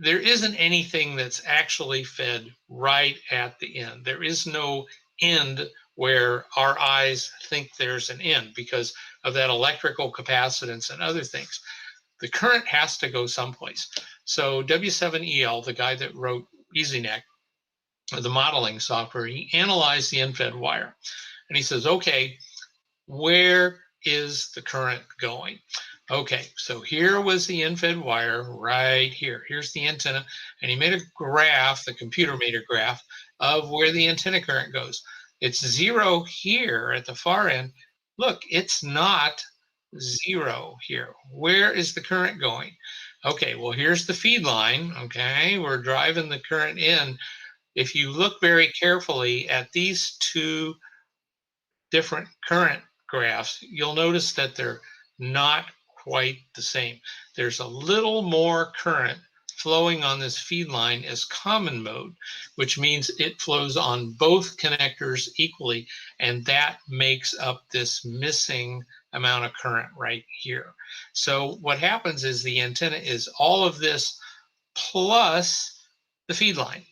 there isn't anything that's actually fed right at the end. There is no end where our eyes think there's an end because of that electrical capacitance and other things. The current has to go someplace. So W7EL, the guy that wrote EasyNet, the modeling software, he analyzed the end-fed wire. And he says, okay, where is the current going? Okay, so here was the end-fed wire right here. Here's the antenna. And he made a graph, the computer made a graph of where the antenna current goes. It's 0 here at the far end. Look, it's not 0 here. Where is the current going? Okay, well, here's the feed line. Okay, we're driving the current in. If you look very carefully at these 2 different current graphs, you'll notice that they're not quite the same. There's a little more current flowing on this feed line as common mode, which means it flows on both connectors equally, and that makes up this missing amount of current right here. So what happens is the antenna is all of this plus the feed line.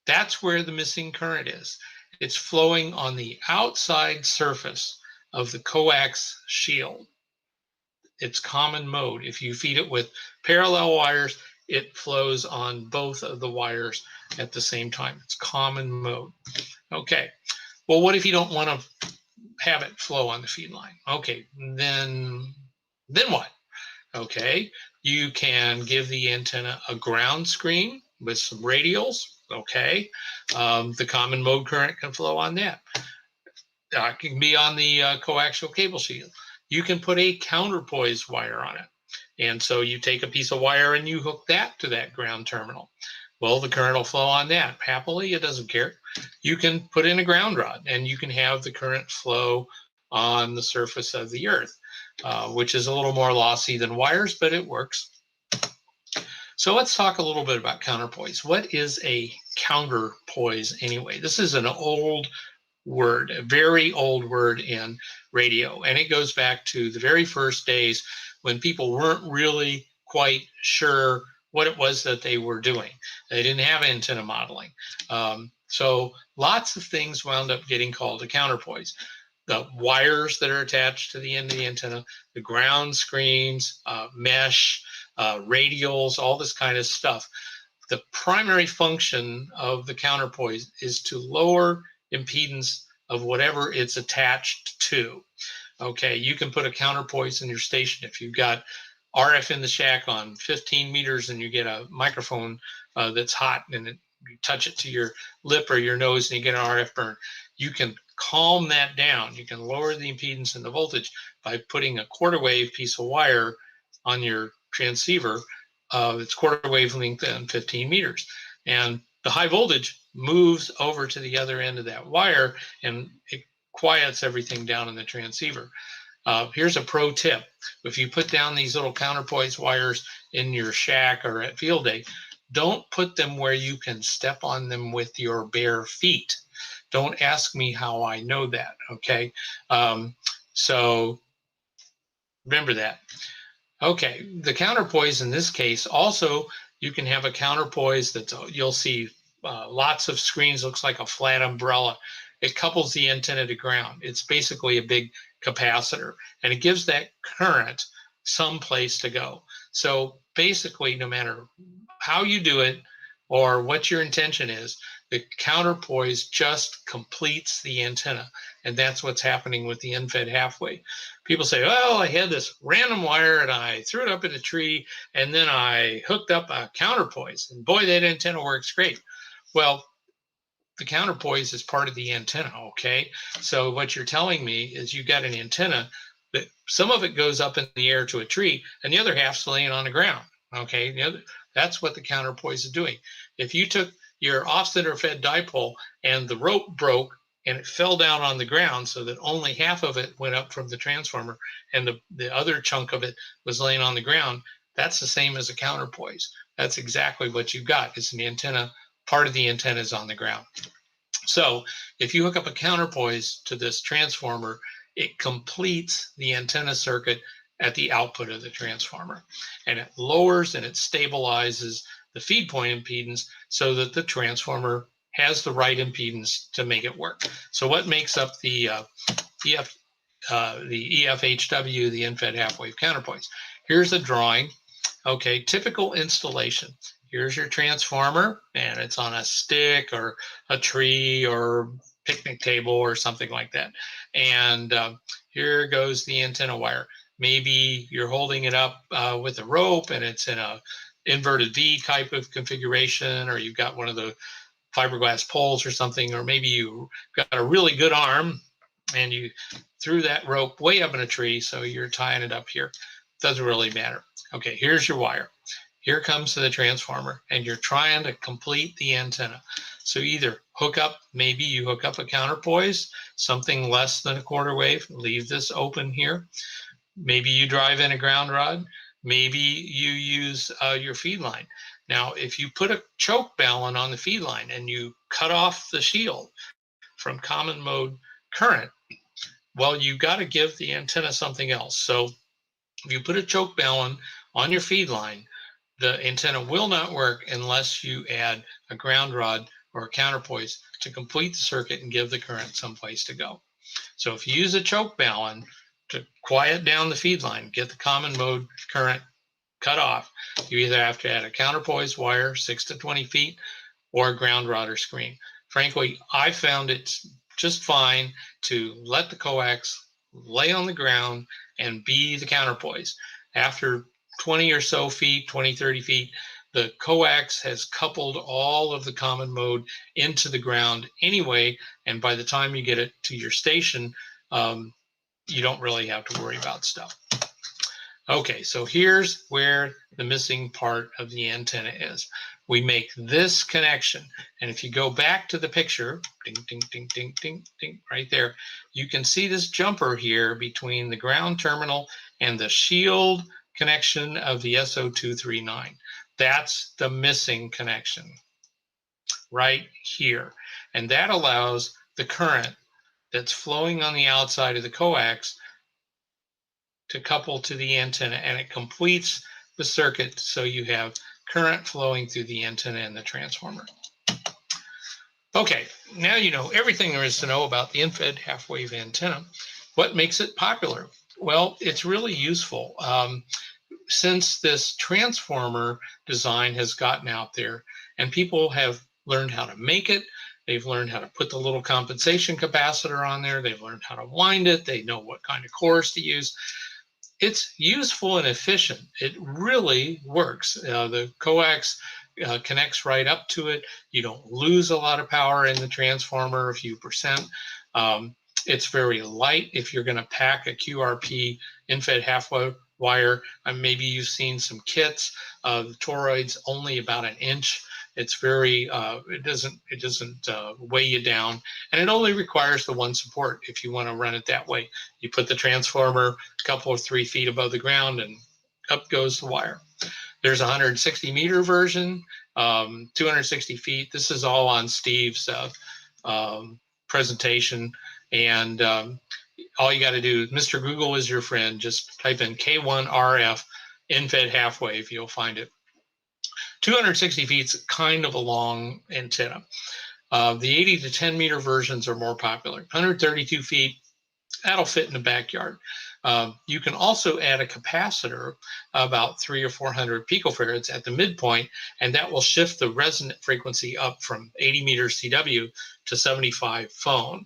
That's where the missing current is. It's flowing on the outside surface of the coax shield. It's common mode. If you feed it with parallel wires, it flows on both of the wires at the same time. It's common mode. Okay, well, what if you don't want to have it flow on the feed line? Okay, then what? Okay, you can give the antenna a ground screen with some radials. Okay, the common mode current can flow on that. It can be on the coaxial cable shield. You can put a counterpoise wire on it. And so you take a piece of wire and you hook that to that ground terminal. Well, the current will flow on that. Happily, it doesn't care. You can put in a ground rod and you can have the current flow on the surface of the earth, which is a little more lossy than wires, but it works. So let's talk a little bit about counterpoise. What is a counterpoise anyway? This is an old word, a very old word in radio, and it goes back to the very first days when people weren't really quite sure what it was that they were doing. They didn't have antenna modeling. So lots of things wound up getting called a counterpoise. The wires that are attached to the end of the antenna, the ground screens, mesh, radials, all this kind of stuff. The primary function of the counterpoise is to lower impedance of whatever it's attached to. Okay, you can put a counterpoise in your station. If you've got RF in the shack on 15 meters and you get a microphone that's hot and you touch it to your lip or your nose and you get an RF burn, you can calm that down. You can lower the impedance and the voltage by putting a quarter wave piece of wire on your transceiver. It's quarter wavelength and 15 meters. And the high voltage moves over to the other end of that wire and it quiets everything down in the transceiver. Here's a pro tip. If you put down these little counterpoise wires in your shack or at field day, don't put them where you can step on them with your bare feet. Don't ask me how I know that, okay? So remember that. Okay, the counterpoise in this case, also you can have a counterpoise that you'll see lots of screens, looks like a flat umbrella. It couples the antenna to ground. It's basically a big capacitor, and it gives that current some place to go. So basically, no matter how you do it or what your intention is, the counterpoise just completes the antenna, and that's what's happening with the end-fed half-wave. People say, well, I had this random wire and I threw it up in a tree and then I hooked up a counterpoise and boy, that antenna works great. Well, the counterpoise is part of the antenna, okay? So what you're telling me is you got an antenna that some of it goes up in the air to a tree and the other half's laying on the ground, okay? That's what the counterpoise is doing. If you took your off-center fed dipole and the rope broke and it fell down on the ground so that only half of it went up from the transformer and the other chunk of it was laying on the ground, that's the same as a counterpoise. That's exactly what you've got. It's an antenna. Part of the antenna is on the ground. So if you hook up a counterpoise to this transformer, it completes the antenna circuit at the output of the transformer. And it lowers and it stabilizes the feed point impedance so that the transformer has the right impedance to make it work. So what makes up the EFHW, the end-fed half-wave counterpoise? Here's a drawing. Okay, typical installation. Here's your transformer, and it's on a stick or a tree or picnic table or something like that. And here goes the antenna wire. Maybe you're holding it up with a rope and it's in a inverted V type of configuration, or you've got one of the fiberglass poles or something, or maybe you got a really good arm and you threw that rope way up in a tree, so you're tying it up here. Doesn't really matter. Okay, here's your wire. Here comes to the transformer, and you're trying to complete the antenna. So either hook up, maybe you hook up a counterpoise, something less than a quarter wave, leave this open here. Maybe you drive in a ground rod. Maybe you use your feed line. Now, if you put a choke balun on the feed line and you cut off the shield from common mode current, well, you got to give the antenna something else. So if you put a choke balun on your feed line, the antenna will not work unless you add a ground rod or a counterpoise to complete the circuit and give the current someplace to go. So if you use a choke balun to quiet down the feed line, get the common mode current cut off, you either have to add a counterpoise wire 6 to 20 feet or a ground rod or screen. Frankly, I found it just fine to let the coax lay on the ground and be the counterpoise. After 20 or so feet, 20, 30 feet, the coax has coupled all of the common mode into the ground anyway, and by the time you get it to your station, you don't really have to worry about stuff. Okay, so here's where the missing part of the antenna is. We make this connection, and if you go back to the picture, ding, ding, ding, ding, ding, ding, right there, you can see this jumper here between the ground terminal and the shield connection of the SO239. That's the missing connection right here. And that allows the current that's flowing on the outside of the coax to couple to the antenna, and it completes the circuit so you have current flowing through the antenna and the transformer. Okay, now you know everything there is to know about the end-fed half-wave antenna. What makes it popular? Well, it's really useful. Since this transformer design has gotten out there and people have learned how to make it, They've learned how to put the little compensation capacitor on there. They've learned how to wind it. They know what kind of cores to use. It's useful and efficient. It really works. The coax connects right up to it. You don't lose a lot of power in the transformer, a few percent. It's very light if you're going to pack a QRP in-fed half-wave wire. Maybe you've seen some kits. The toroid's only about an inch. It's very, it doesn't weigh you down, and it only requires the one support if you want to run it that way. You put the transformer a couple or 3 feet above the ground, and up goes the wire. There's a 160 meter version, 260 feet. This is all on Steve's presentation, and all you got to do, Mr. Google is your friend. Just type in K1RF in-fed half-wave, you'll find it. 260 feet is kind of a long antenna. The 80 to 10 meter versions are more popular. 132 feet, that'll fit in the backyard. You can also add a capacitor about 300 or 400 picofarads at the midpoint, and that will shift the resonant frequency up from 80 meters CW to 75 phone.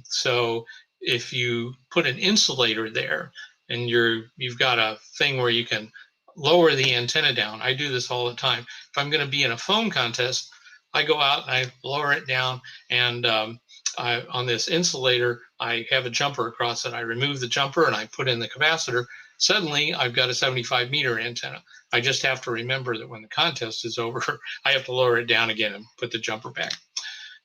So if you put an insulator there and you've got a thing where you can lower the antenna down. I do this all the time. If I'm going to be in a phone contest, I go out and I lower it down, and on this insulator, I have a jumper across it. I remove the jumper and I put in the capacitor. Suddenly, I've got a 75 meter antenna. I just have to remember that when the contest is over, I have to lower it down again and put the jumper back.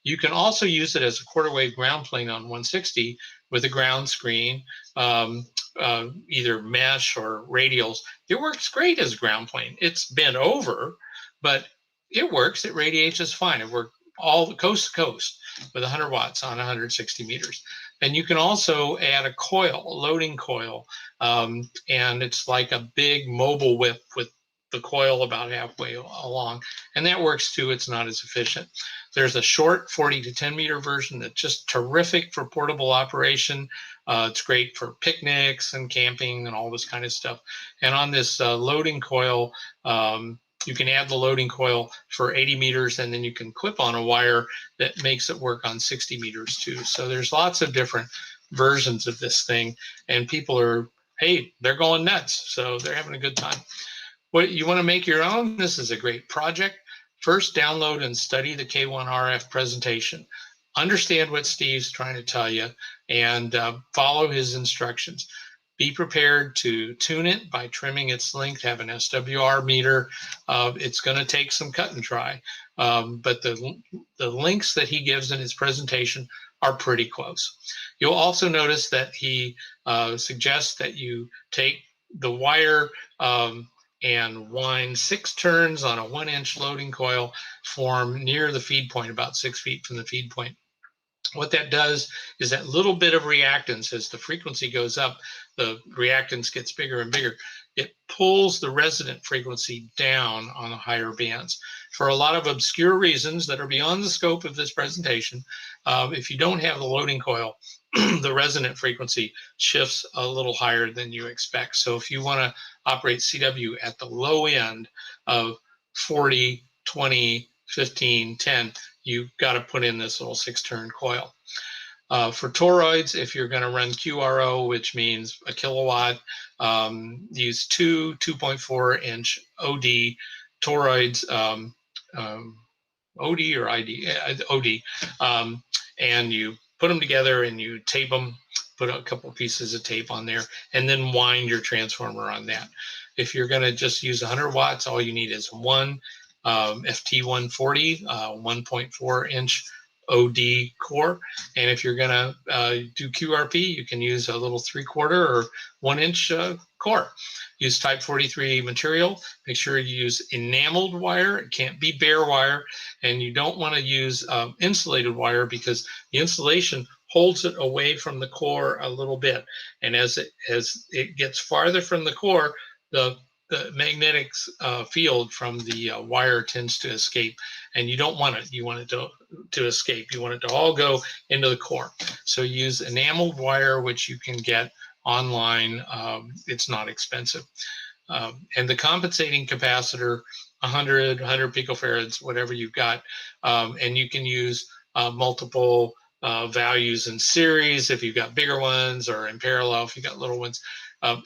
You can also use it as a quarter wave ground plane on 160 with a ground screen, either mesh or radials. It works great as a ground plane. It's bent over, but it works. It radiates just fine. It worked all the coast to coast with 100 watts on 160 meters. And you can also add a coil, a loading coil, and it's like a big mobile whip with the coil about halfway along, and that works too. It's not as efficient. There's a short 40 to 10 meter version that's just terrific for portable operation. It's great for picnics and camping and all this kind of stuff. And on this loading coil, you can add the loading coil for 80 meters, and then you can clip on a wire that makes it work on 60 meters too. So there's lots of different versions of this thing, and people are, hey, they're going nuts. So they're having a good time. What you want to make your own, this is a great project. First, download and study the K1RF presentation. Understand what Steve's trying to tell you, and follow his instructions. Be prepared to tune it by trimming its length, have an SWR meter. It's going to take some cut and try, but the links that he gives in his presentation are pretty close. You'll also notice that he suggests that you take the wire and wind 6 turns on a 1-inch loading coil form near the feed point, about 6 feet from the feed point. What that does is that little bit of reactance, as the frequency goes up, the reactance gets bigger and bigger. It pulls the resonant frequency down on the higher bands. For a lot of obscure reasons that are beyond the scope of this presentation, if you don't have the loading coil, the resonant frequency shifts a little higher than you expect. So if you want to operate CW at the low end of 40, 20, 15, 10, you've got to put in this little 6-turn coil. For toroids, if you're going to run QRO, which means a kilowatt, use 2 2.4-inch OD toroids, OD or ID, OD, and you put them together and you tape them, put a couple pieces of tape on there, and then wind your transformer on that. If you're going to just use 100 watts, all you need is one FT140, 1.4-inch OD core. And if you're going to do QRP, you can use a little 3/4 or 1-inch core. Use type 43 material. Make sure you use enameled wire. It can't be bare wire. And you don't want to use insulated wire, because the insulation holds it away from the core a little bit. And as it gets farther from the core, the magnetic field from the wire tends to escape, and you don't want it. You want it to escape. You want it to all go into the core. So use enameled wire, which you can get online. It's not expensive. And the compensating capacitor, 100 picofarads, whatever you've got, and you can use multiple values in series if you've got bigger ones, or in parallel if you've got little ones.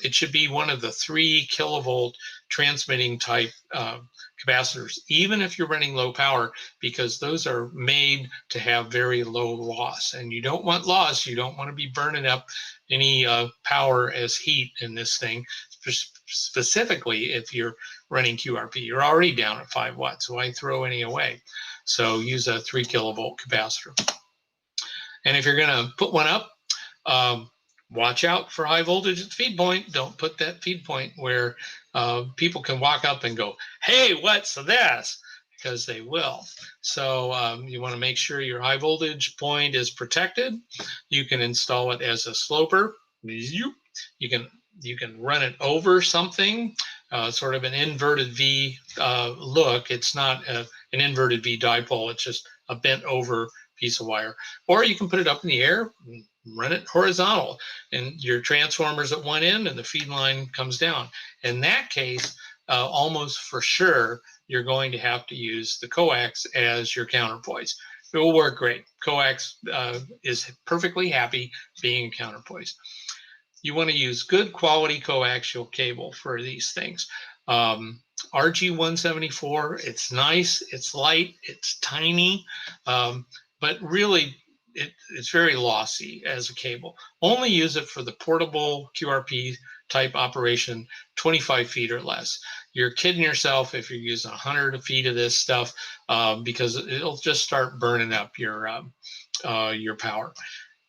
It should be one of the 3 kilovolt transmitting type capacitors, even if you're running low power, because those are made to have very low loss. And you don't want loss. You don't want to be burning up any power as heat in this thing, specifically if you're running QRP. You're already down at 5 watts, so why throw any away? So use a 3 kilovolt capacitor. And if you're going to put one up, watch out for high voltage at the feed point. Don't put that feed point where people can walk up and go, hey, what's this? Because they will. So you want to make sure your high voltage point is protected. You can install it as a sloper. You can run it over something, sort of an inverted V look. It's not an inverted V dipole. It's just a bent over piece of wire. Or you can put it up in the air and run it horizontal, and your transformer's at one end and the feed line comes down. In that case, almost for sure, you're going to have to use the coax as your counterpoise. It will work great. Coax is perfectly happy being a counterpoise. You want to use good quality coaxial cable for these things. RG174, it's nice, it's light, it's tiny, but really it's very lossy as a cable. Only use it for the portable QRP type operation, 25 feet or less. You're kidding yourself if you're using 100 feet of this stuff, because it'll just start burning up your power.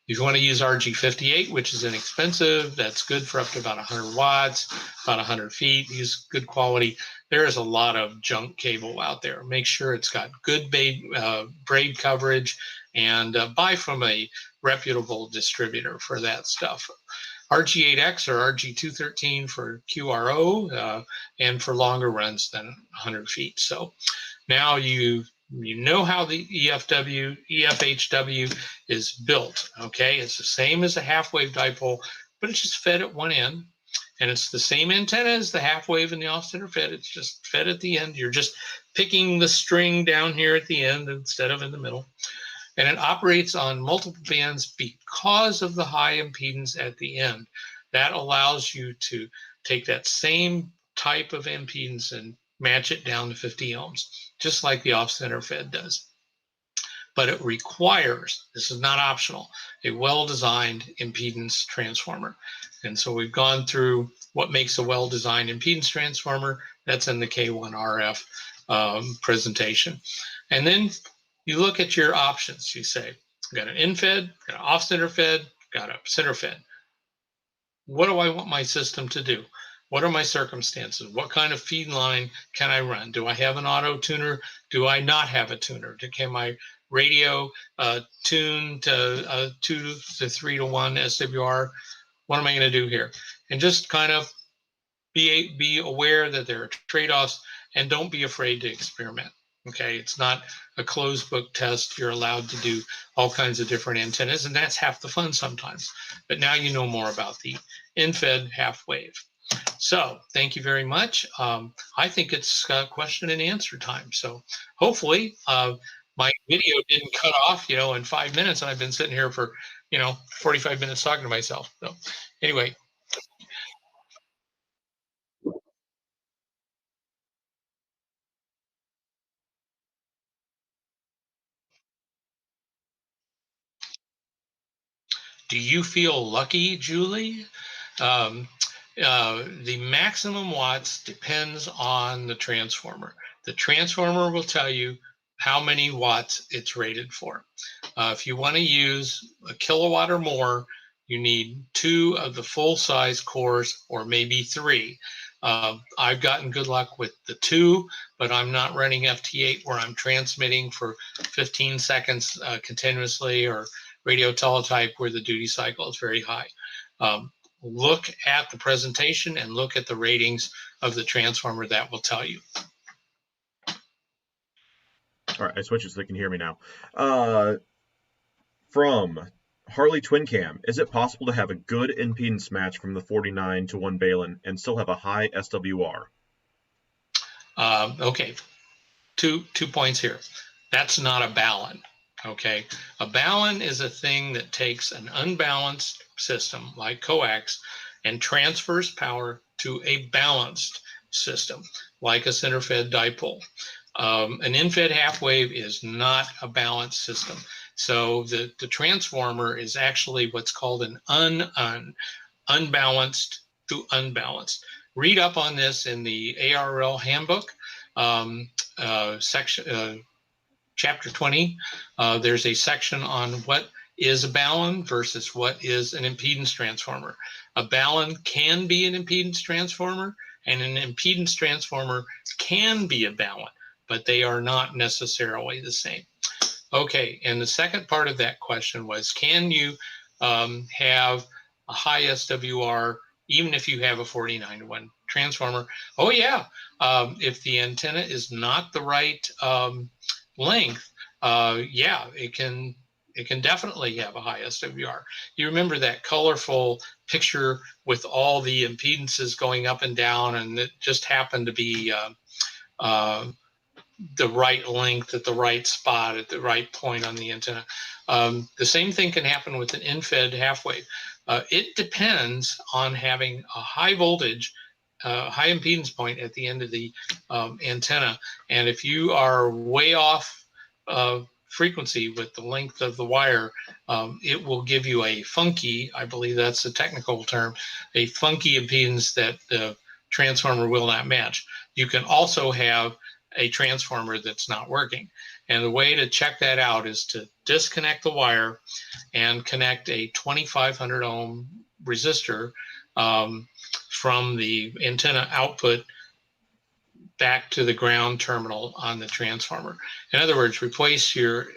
If you want to use RG58, which is inexpensive, that's good for up to about 100 watts, about 100 feet, use good quality. There is a lot of junk cable out there. Make sure it's got good braid coverage, and buy from a reputable distributor for that stuff. RG8X or RG213 for QRO, and for longer runs than 100 feet. So now you know how the EFHW is built, okay? It's the same as a half-wave dipole, but it's just fed at one end. And it's the same antenna as the half-wave and the off-center fed. It's just fed at the end. You're just picking the string down here at the end instead of in the middle. And it operates on multiple bands because of the high impedance at the end. That allows you to take that same type of impedance and match it down to 50 ohms, just like the off-center fed does. But it requires, this is not optional, a well-designed impedance transformer. And so we've gone through what makes a well-designed impedance transformer. That's in the K1RF presentation. And then you look at your options. You say, got an in-fed, got an off-center fed, got a center fed. What do I want my system to do? What are my circumstances? What kind of feed line can I run? Do I have an auto tuner? Do I not have a tuner? Can my radio tune to 2 to 3 to 1 SWR? What am I going to do here? And just kind of be aware that there are trade-offs, and don't be afraid to experiment. Okay, it's not a closed book test. You're allowed to do all kinds of different antennas, and that's half the fun sometimes. But now you know more about the in-fed half wave. So thank you very much. I think it's question and answer time. So hopefully my video didn't cut off, in 5 minutes, and I've been sitting here for, 45 minutes talking to myself. So anyway. Do you feel lucky, Julie? The maximum watts depends on the transformer. The transformer will tell you how many watts it's rated for. If you want to use a kilowatt or more, you need 2 of the full-size cores, or maybe 3. I've gotten good luck with the 2, but I'm not running FT8 where I'm transmitting for 15 seconds continuously, or radio teletype where the duty cycle is very high. Look at the presentation and look at the ratings of the transformer. That will tell you. All right, I switched so they can hear me now. From Harley twin cam, is it possible to have a good impedance match from the 49 to 1 balun and still have a high SWR? Okay, two points here. That's not a balun. Okay, a balun is a thing that takes an unbalanced system like coax and transfers power to a balanced system like a center-fed dipole. An in-fed half wave is not a balanced system. So the transformer is actually what's called an unbalanced to unbalanced. Read up on this in the ARL handbook, section chapter 20. There's a section on what is a balun versus what is an impedance transformer. A balun can be an impedance transformer, and an impedance transformer can be a balun, but they are not necessarily the same. Okay, and the second part of that question was, can you have a high SWR even if you have a 49 to 1 transformer? Oh yeah, if the antenna is not the right length, yeah, it can definitely have a high SWR. You remember that colorful picture with all the impedances going up and down, and it just happened to be the right length at the right spot at the right point on the antenna. The same thing can happen with an in-fed half wave. It depends on having a high voltage, high impedance point at the end of the antenna. And if you are way off frequency with the length of the wire, it will give you a funky, I believe that's the technical term, a funky impedance that the transformer will not match. You can also have a transformer that's not working. And the way to check that out is to disconnect the wire and connect a 2500 ohm resistor from the antenna output back to the ground terminal on the transformer. In other words, replace your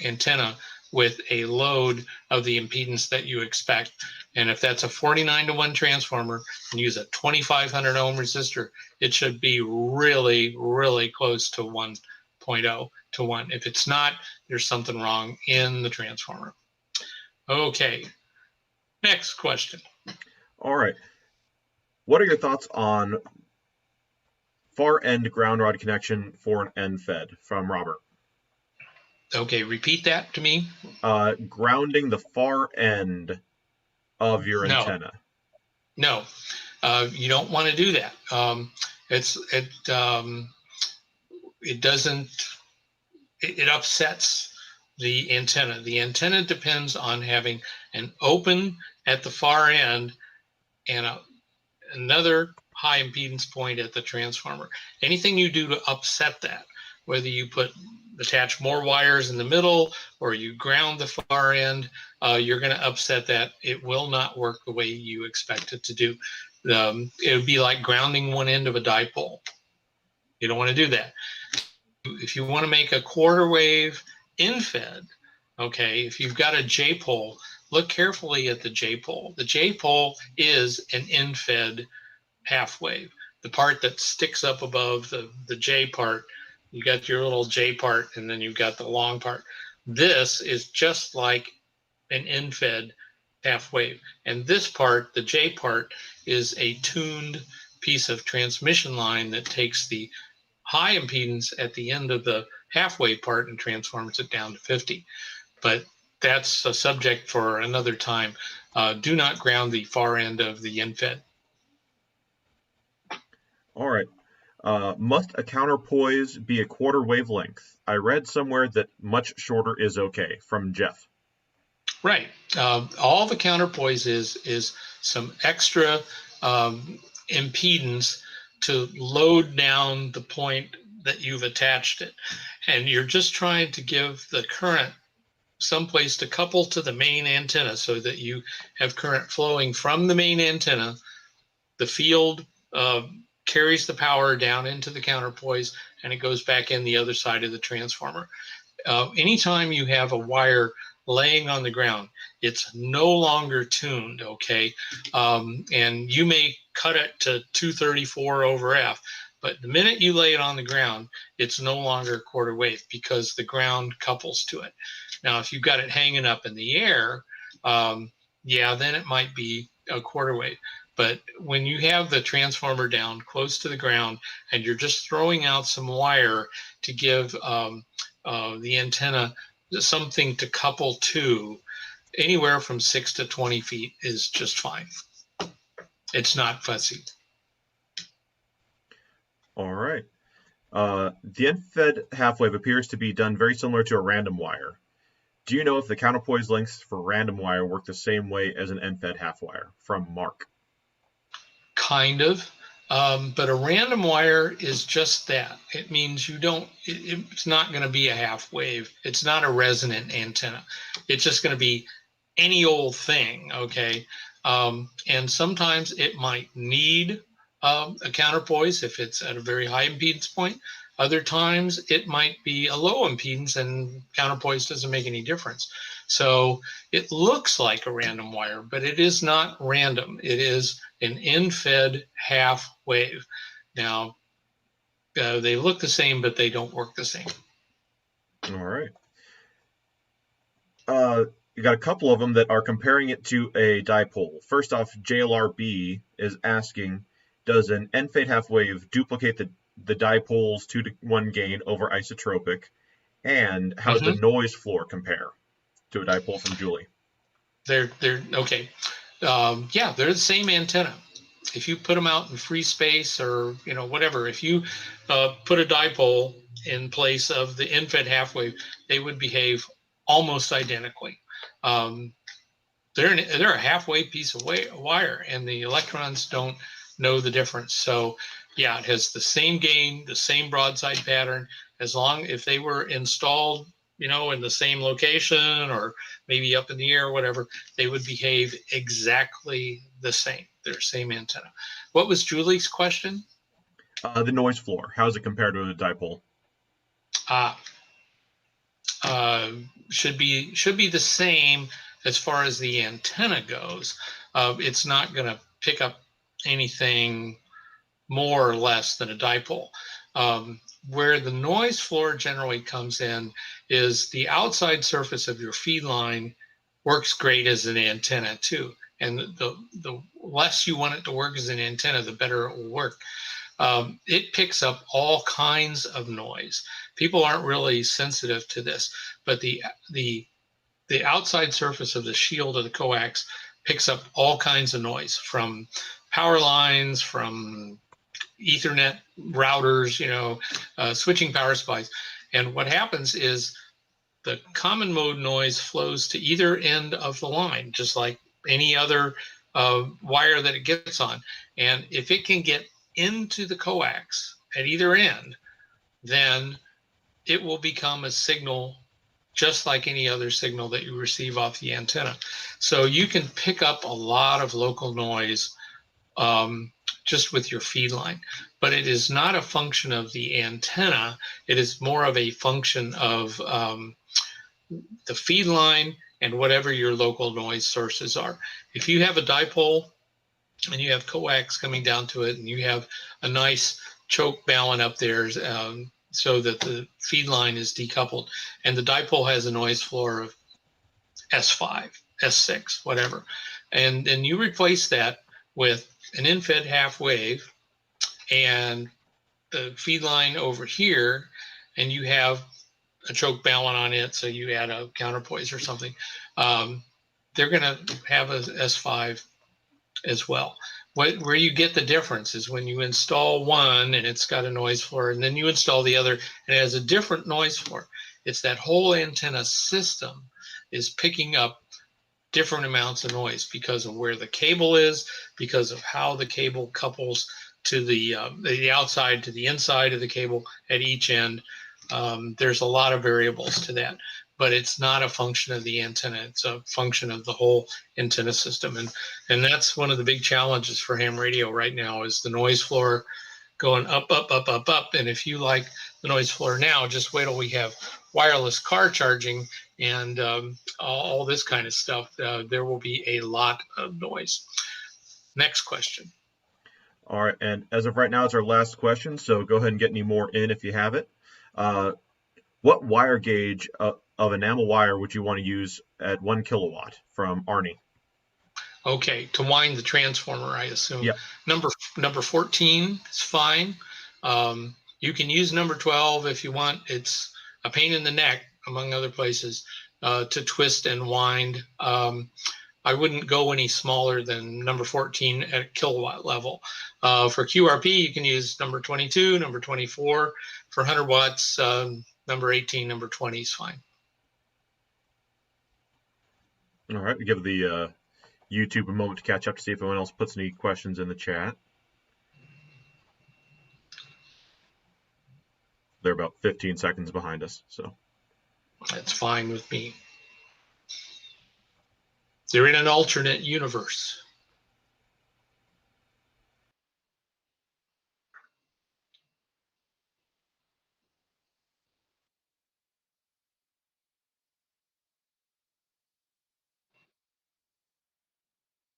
antenna with a load of the impedance that you expect. And if that's a 49 to 1 transformer and use a 2500 ohm resistor, it should be really, really close to 1.0 to 1. If it's not, there's something wrong in the transformer. Okay, next question. All right. What are your thoughts on far end ground rod connection for an NFED from Robert? Okay, repeat that to me. Grounding the far end of your antenna. No, you don't want to do that. It upsets the antenna. The antenna depends on having an open at the far end and another high impedance point at the transformer. Anything you do to upset that, whether you attach more wires in the middle or you ground the far end, you're going to upset that. It will not work the way you expect it to do. It would be like grounding one end of a dipole. You don't want to do that. If you want to make a quarter wave in-fed, okay, if you've got a J-pole, look carefully at the J-pole. The J-pole is an in-fed half wave. The part that sticks up above the J part, you got your little J part, and then you've got the long part. This is just like an in-fed half wave. And this part, the J part, is a tuned piece of transmission line that takes the high impedance at the end of the half wave part and transforms it down to 50. But that's a subject for another time. Do not ground the far end of the in-fed. All right. Must a counterpoise be a quarter wavelength? I read somewhere that much shorter is okay, from Jeff. Right. All the counterpoise is some extra impedance to load down the point that you've attached it. And you're just trying to give the current someplace to couple to the main antenna so that you have current flowing from the main antenna. The field carries the power down into the counterpoise and it goes back in the other side of the transformer. Anytime you have a wire laying on the ground, it's no longer tuned, okay? And you may cut it to 234 over F, but the minute you lay it on the ground, it's no longer quarter wave because the ground couples to it. Now, if you've got it hanging up in the air, yeah, then it might be a quarter wave. But when you have the transformer down close to the ground and you're just throwing out some wire to give the antenna something to couple to, anywhere from 6 to 20 feet is just fine. It's not fussy. All right. The end-fed half-wave appears to be done very similar to a random wire. Do you know if the counterpoise lengths for random wire work the same way as an end-fed half-wire? From Mark. Kind of. But a random wire is just that. It means you don't, it's not going to be a half wave. It's not a resonant antenna. It's just going to be any old thing, okay? And sometimes it might need a counterpoise if it's at a very high impedance point. Other times it might be a low impedance and counterpoise doesn't make any difference. So it looks like a random wire, but it is not random. It is an end-fed half wave. Now, they look the same, but they don't work the same. All right. You got a couple of them that are comparing it to a dipole. First off, JLRB is asking, does an end-fade half wave duplicate the dipole's 2-to-1 gain over isotropic? And how does the noise floor compare to a dipole from Julie? They're okay. Yeah, they're the same antenna. If you put them out in free space or whatever, if you put a dipole in place of the end-fed half wave, they would behave almost identically. They're a half-wave piece of wire, and the electrons don't know the difference. So yeah, it has the same gain, the same broadside pattern. If they were installed, in the same location or maybe up in the air or whatever, they would behave exactly the same. They're same antenna. What was Julie's question? The noise floor. How does it compare to a dipole? Should be the same as far as the antenna goes. It's not going to pick up anything more or less than a dipole. Where the noise floor generally comes in is the outside surface of your feed line works great as an antenna too. And the less you want it to work as an antenna, the better it will work. It picks up all kinds of noise. People aren't really sensitive to this, but the outside surface of the shield of the coax picks up all kinds of noise from power lines, from Ethernet routers, switching power supplies. And what happens is the common mode noise flows to either end of the line, just like any other wire that it gets on. And if it can get into the coax at either end, then it will become a signal just like any other signal that you receive off the antenna. So you can pick up a lot of local noise just with your feed line, but it is not a function of the antenna. It is more of a function of the feed line and whatever your local noise sources are. If you have a dipole and you have coax coming down to it and you have a nice choke balun up there so that the feed line is decoupled, and the dipole has a noise floor of S5, S6, whatever, and then you replace that with an end-fed half wave and the feed line over here, and you have a choke balun on it, so you add a counterpoise or something, they're going to have a S5 as well. Where you get the difference is when you install one and it's got a noise floor, and then you install the other and it has a different noise floor. It's that whole antenna system is picking up different amounts of noise because of where the cable is, because of how the cable couples to the outside to the inside of the cable at each end. There's a lot of variables to that, but it's not a function of the antenna. It's a function of the whole antenna system. And that's one of the big challenges for ham radio right now is the noise floor going up, up, up, up, up. And if you like the noise floor now, just wait till we have wireless car charging and all this kind of stuff. There will be a lot of noise. Next question. All right, and as of right now, it's our last question, so go ahead and get any more in if you have it. What wire gauge of enamel wire would you want to use at 1 kilowatt from Arnie? Okay, to wind the transformer, I assume. Yep. Number 14 is fine. You can use number 12 if you want. It's a pain in the neck, among other places, to twist and wind. I wouldn't go any smaller than number 14 at kilowatt level. For QRP, you can use number 22, number 24. For 100 watts, number 18, number 20 is fine. All right, we give the YouTube a moment to catch up to see if anyone else puts any questions in the chat. They're about 15 seconds behind us, so. That's fine with me. They're in an alternate universe.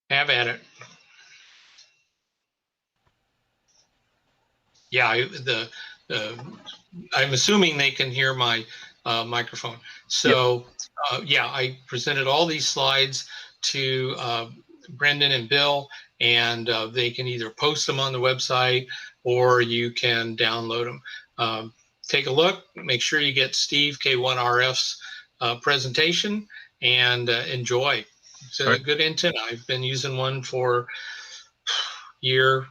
Have at it. Yeah, I'm assuming they can hear my microphone. So yeah, I presented all these slides to Brendan and Bill, and they can either post them on the website or you can download them. Take a look, make sure you get Steve K1RF's presentation, and enjoy. It's a good antenna. I've been using one for year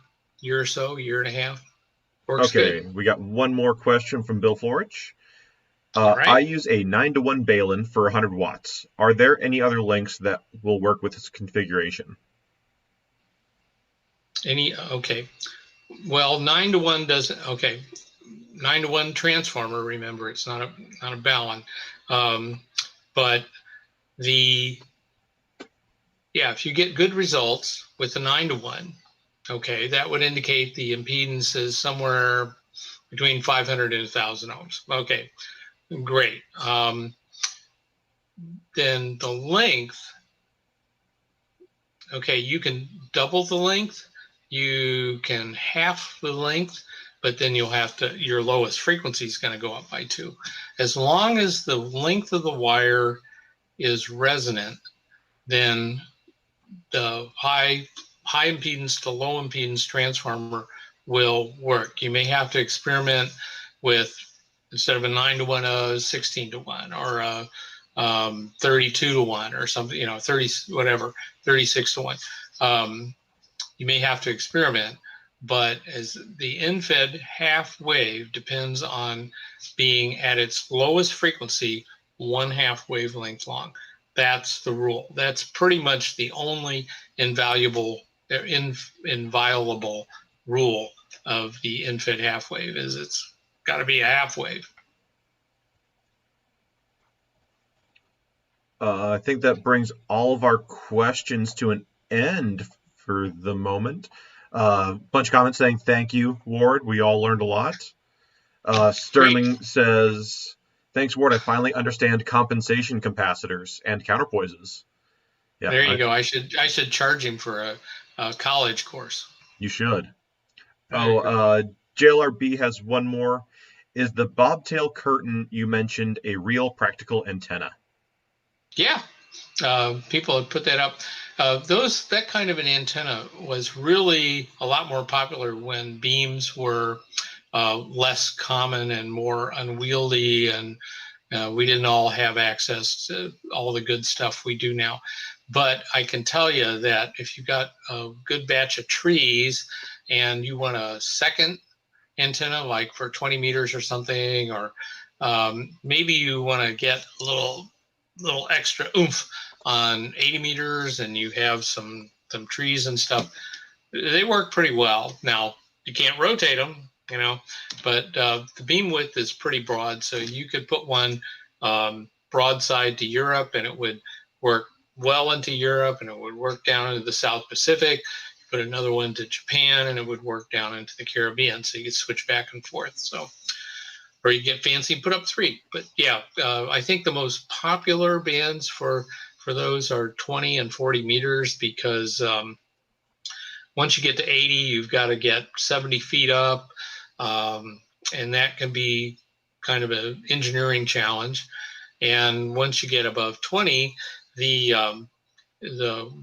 or so, year and a half. Works Okay, good. we got one more question from Bill Florich. All right. I use a 9-to-1 balun for 100 watts. Are there any other links that will work with this configuration? Okay. Well, 9-to-1 doesn't. Okay, 9-to-1 transformer. Remember, it's not a balun. But if you get good results with the 9-to-1. Okay, that would indicate the impedance is somewhere between 500 and 1,000 ohms. Okay, great. Then the length, okay, you can double the length, you can half the length, but then you'll have to, your lowest frequency is going to go up by 2. As long as the length of the wire is resonant, then the high impedance to low impedance transformer will work. You may have to experiment with, instead of a 9-to-1, a 16-to-1, or a 32-to-1, or something, 36-to-1. You may have to experiment, but as the end-fed half wave depends on being at its lowest frequency 1/2 wavelength long. That's the rule. That's pretty much the only inviolable rule of the end-fed half wave, is it's got to be a half wave. I think that brings all of our questions to an end for the moment. Bunch of comments saying thank you, Ward. We all learned a lot. Sterling says, thanks, Ward. I finally understand compensation capacitors and counterpoises. Yeah, there you go. I should charge him for a college course. You should. JLRB has one more. Is the bobtail curtain you mentioned a real practical antenna? Yeah, people have put that up. That kind of an antenna was really a lot more popular when beams were less common and more unwieldy, and we didn't all have access to all the good stuff we do now. But I can tell you that if you've got a good batch of trees and you want a second antenna, like for 20 meters or something, or maybe you want to get a little extra oomph on 80 meters and you have some trees and stuff, they work pretty well. Now, you can't rotate them, but the beam width is pretty broad, so you could put one broadside to Europe and it would work well into Europe, and it would work down into the South Pacific. You put another one to Japan and it would work down into the Caribbean, so you could switch back and forth. So, or you get fancy and put up 3. But yeah, I think the most popular bands for those are 20 and 40 meters, because once you get to 80, you've got to get 70 feet up, and that can be kind of an engineering challenge. And once you get above 20, the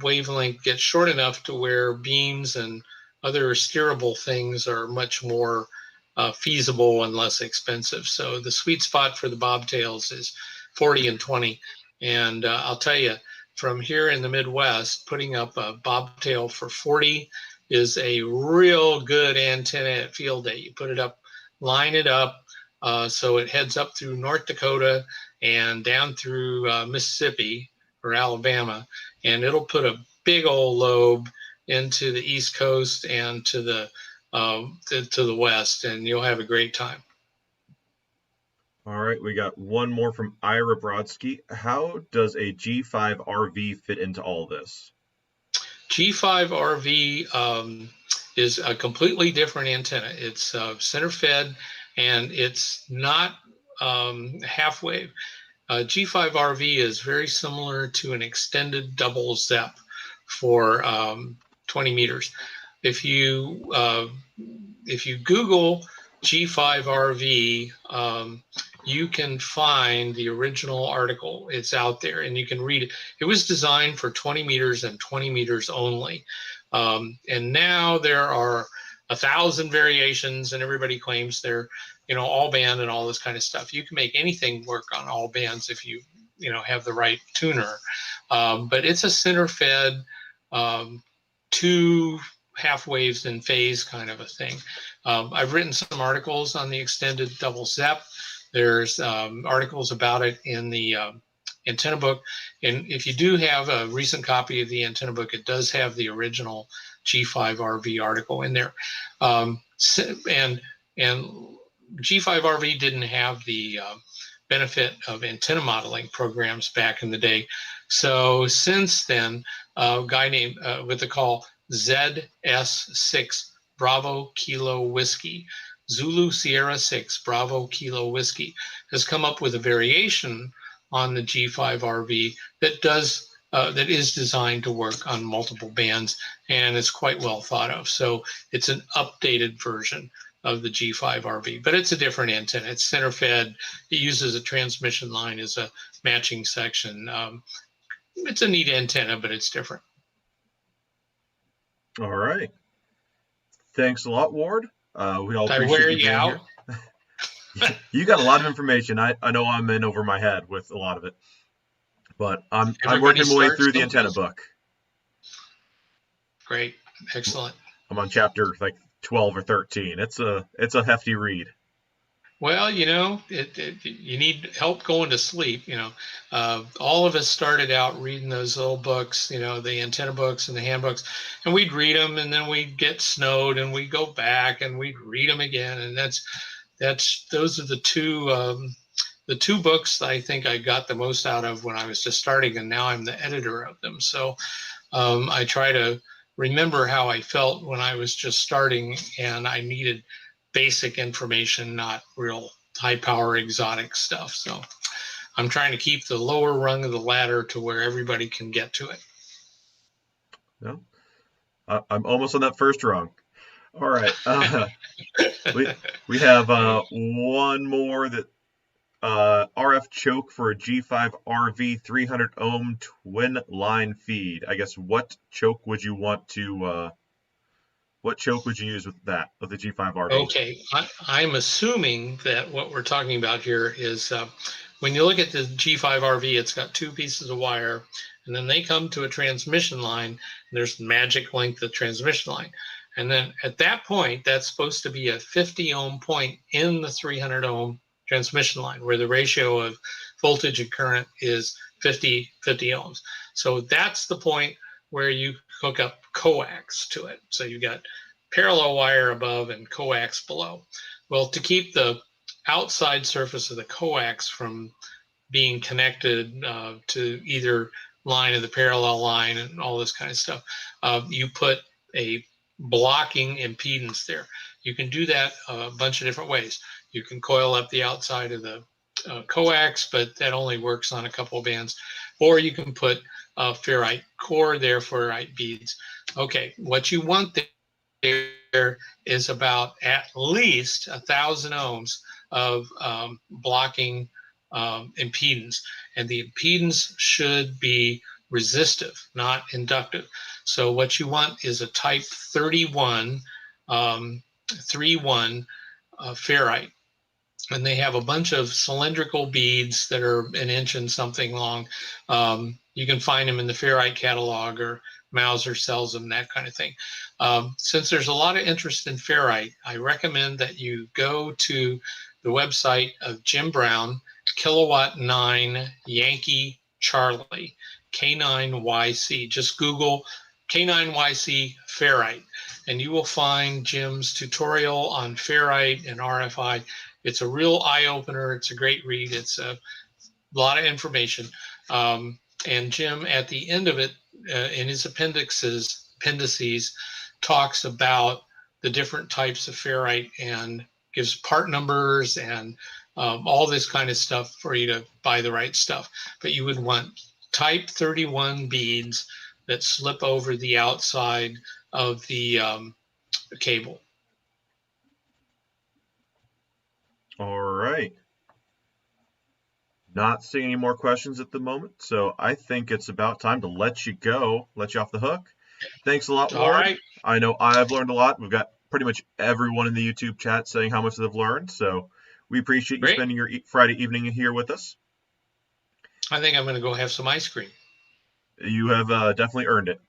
wavelength gets short enough to where beams and other steerable things are much more feasible and less expensive. So the sweet spot for the bobtails is 40 and 20. And I'll tell you, from here in the Midwest, putting up a bobtail for 40 is a real good antenna at field day. You put it up, line it up, so it heads up through North Dakota and down through Mississippi or Alabama, and it'll put a big old lobe into the East Coast and to the West, and you'll have a great time. All right, we got one more from Ira Brodsky. How does a G5RV fit into all this? G5RV is a completely different antenna. It's center fed, and it's not half wave. G5RV is very similar to an extended double ZEP for 20 meters. If you Google G5RV, you can find the original article. It's out there, and you can read it. It was designed for 20 meters and 20 meters only. And now there are 1,000 variations, and everybody claims they're, all band and all this kind of stuff. You can make anything work on all bands if you have the right tuner. But it's a center fed, 2 half waves in phase kind of a thing. I've written some articles on the extended double ZEP. There's articles about it in the antenna book. And if you do have a recent copy of the antenna book, it does have the original G5RV article in there. And G5RV didn't have the benefit of antenna modeling programs back in the day. So since then, a guy named with the call ZS6 Bravo Kilo Whiskey, Zulu Sierra 6 Bravo Kilo Whiskey, has come up with a variation on the G5RV that is designed to work on multiple bands, and it's quite well thought of. So it's an updated version of the G5RV, but it's a different antenna. It's center fed. It uses a transmission line as a matching section. It's a neat antenna, but it's different. All right. Thanks a lot, Ward. We all Did I appreciate wear you you being out? here. You got a lot of information. I know I'm in over my head with a lot of it, but I'm working my way through the antenna book. Great, excellent. I'm on chapter like 12 or 13. It's a hefty read. Well, you need help going to sleep. All of us started out reading those little books, the antenna books and the handbooks, and we'd read them, and then we'd get snowed, and we'd go back and we'd read them again. And those are the two books I think I got the most out of when I was just starting, and now I'm the editor of them. So I try to remember how I felt when I was just starting, and I needed basic information, not real high power exotic stuff. So I'm trying to keep the lower rung of the ladder to where everybody can get to it. No, I'm almost on that first rung. All right. We have one more that RF choke for a G5RV 300 ohm twin line feed. I guess what choke would you want to what choke would you use with that, with the G5RV? Okay, I'm assuming that what we're talking about here is when you look at the G5RV, it's got 2 pieces of wire, and then they come to a transmission line, and there's magic length of transmission line. And then at that point, that's supposed to be a 50 ohm point in the 300 ohm transmission line, where the ratio of voltage and current is 50 ohms. So that's the point where you hook up coax to it. So you've got parallel wire above and coax below. Well, to keep the outside surface of the coax from being connected to either line of the parallel line and all this kind of stuff, you put a blocking impedance there. You can do that a bunch of different ways. You can coil up the outside of the coax, but that only works on a couple of bands. Or you can put a ferrite core there, ferrite beads. Okay, what you want there is about at least 1,000 ohms of blocking impedance, and the impedance should be resistive, not inductive. So what you want is a type 31 3-1 ferrite. And they have a bunch of cylindrical beads that are an inch and something long. You can find them in the ferrite catalog, or Mauser sells them, that kind of thing. Since there's a lot of interest in ferrite, I recommend that you go to the website of Jim Brown, Kilowatt 9 Yankee Charlie, K9YC. Just Google K9YC ferrite, and you will find Jim's tutorial on ferrite and RFI. It's a real eye-opener. It's a great read. It's a lot of information. And Jim, at the end of it, in his appendices, talks about the different types of ferrite and gives part numbers and all this kind of stuff for you to buy the right stuff. But you would want type 31 beads that slip over the outside of the cable. All right. Not seeing any more questions at the moment, so I think it's about time to let you go, let you off the hook. Thanks a lot, Ward. All right. I know I've learned a lot. We've got pretty much everyone in the YouTube chat saying how much they've learned, so we appreciate you Great. spending your Friday evening here with us. I think I'm going to go have some ice cream. You have definitely earned it.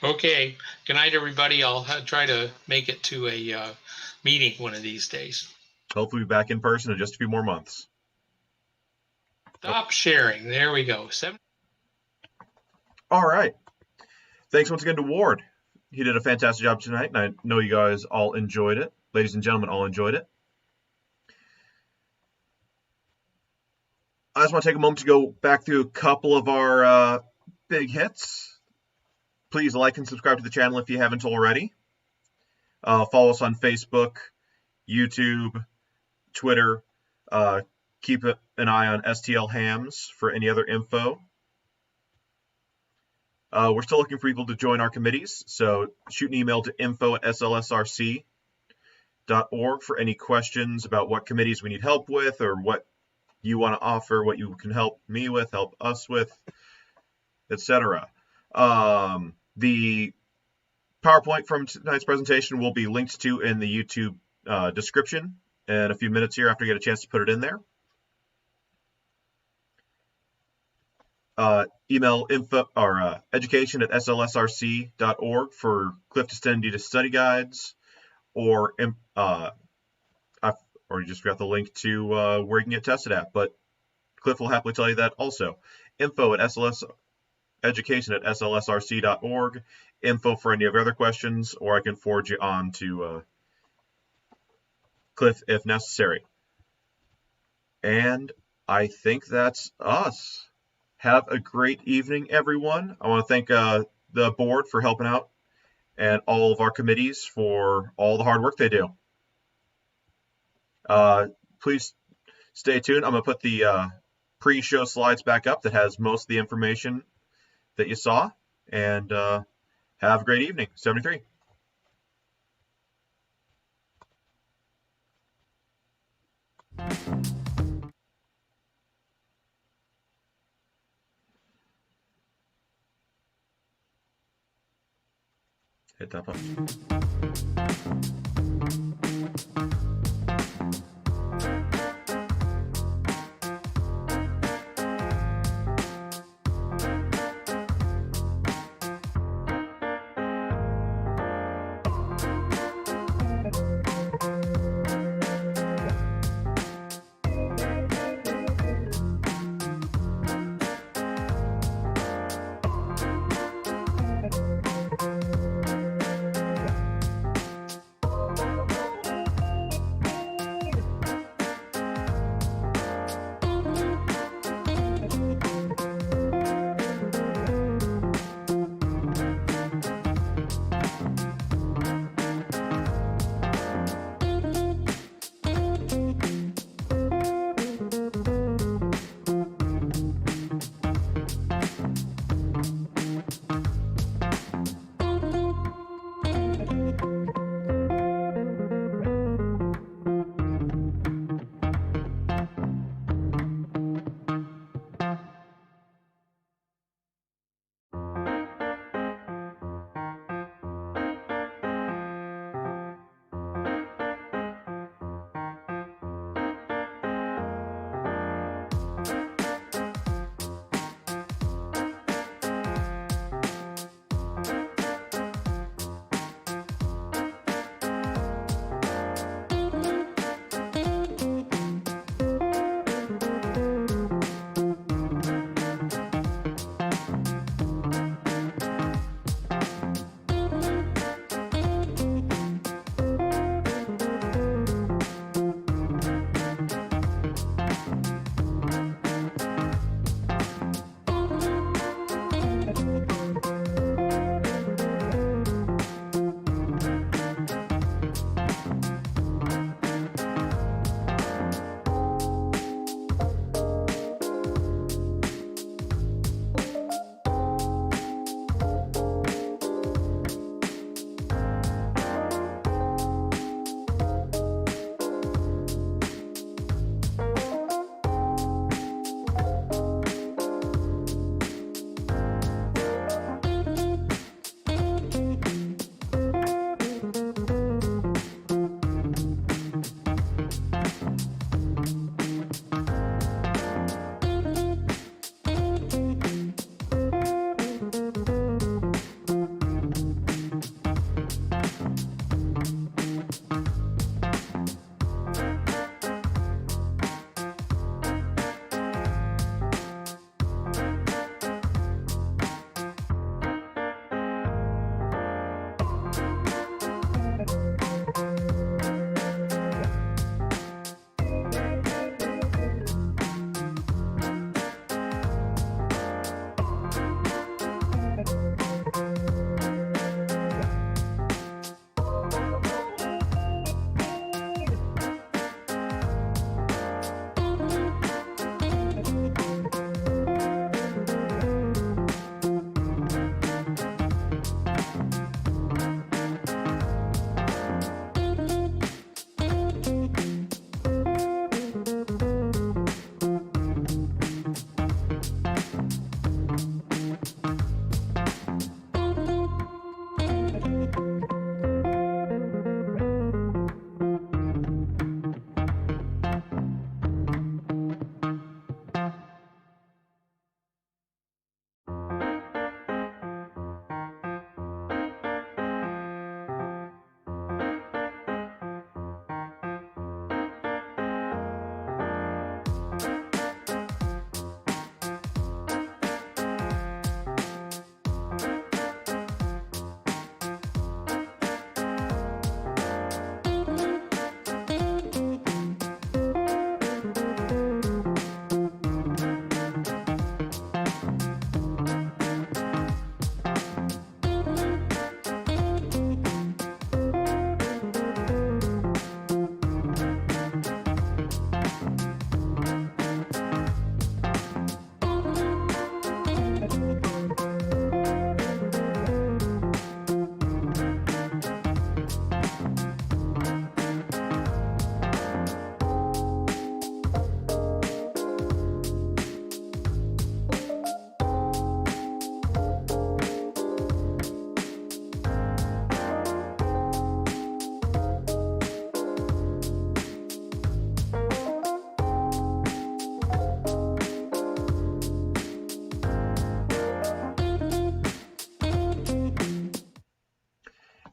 Okay. Good night, everybody. I'll try to make it to a meeting one of these days. Hopefully be back in person in just a few more months. Stop sharing. There we go. All right. Thanks once again to Ward. He did a fantastic job tonight, and I know you guys all enjoyed it. Ladies and gentlemen, all enjoyed it. I just want to take a moment to go back through a couple of our big hits. Please like and subscribe to the channel if you haven't already. Follow us on Facebook, YouTube, Twitter. Keep an eye on STL Hams for any other info. We're still looking for people to join our committees, so shoot an email to info@slsrc.org for any questions about what committees we need help with, or what you want to offer, what you can help me with, help us with, etc. The PowerPoint from tonight's presentation will be linked to in the YouTube description in a few minutes here after I get a chance to put it in there. Email info or education@slsrc.org for Cliff to send you to study guides, or you just got the link to where you can get tested at, but Cliff will happily tell you that also. Education@slsrc.org, info for any of your other questions, or I can forward you on to Cliff if necessary. And I think that's us. Have a great evening, everyone. I want to thank the board for helping out, and all of our committees for all the hard work they do. Please stay tuned. I'm going to put the pre-show slides back up that has most of the information that you saw, and have a great evening. 73. Hit that button.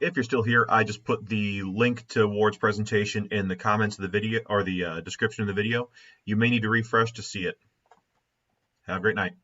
if you're still here, I just put the link to Ward's presentation in the comments of the video, or the description of the video. You may need to refresh to see it. Have a great night.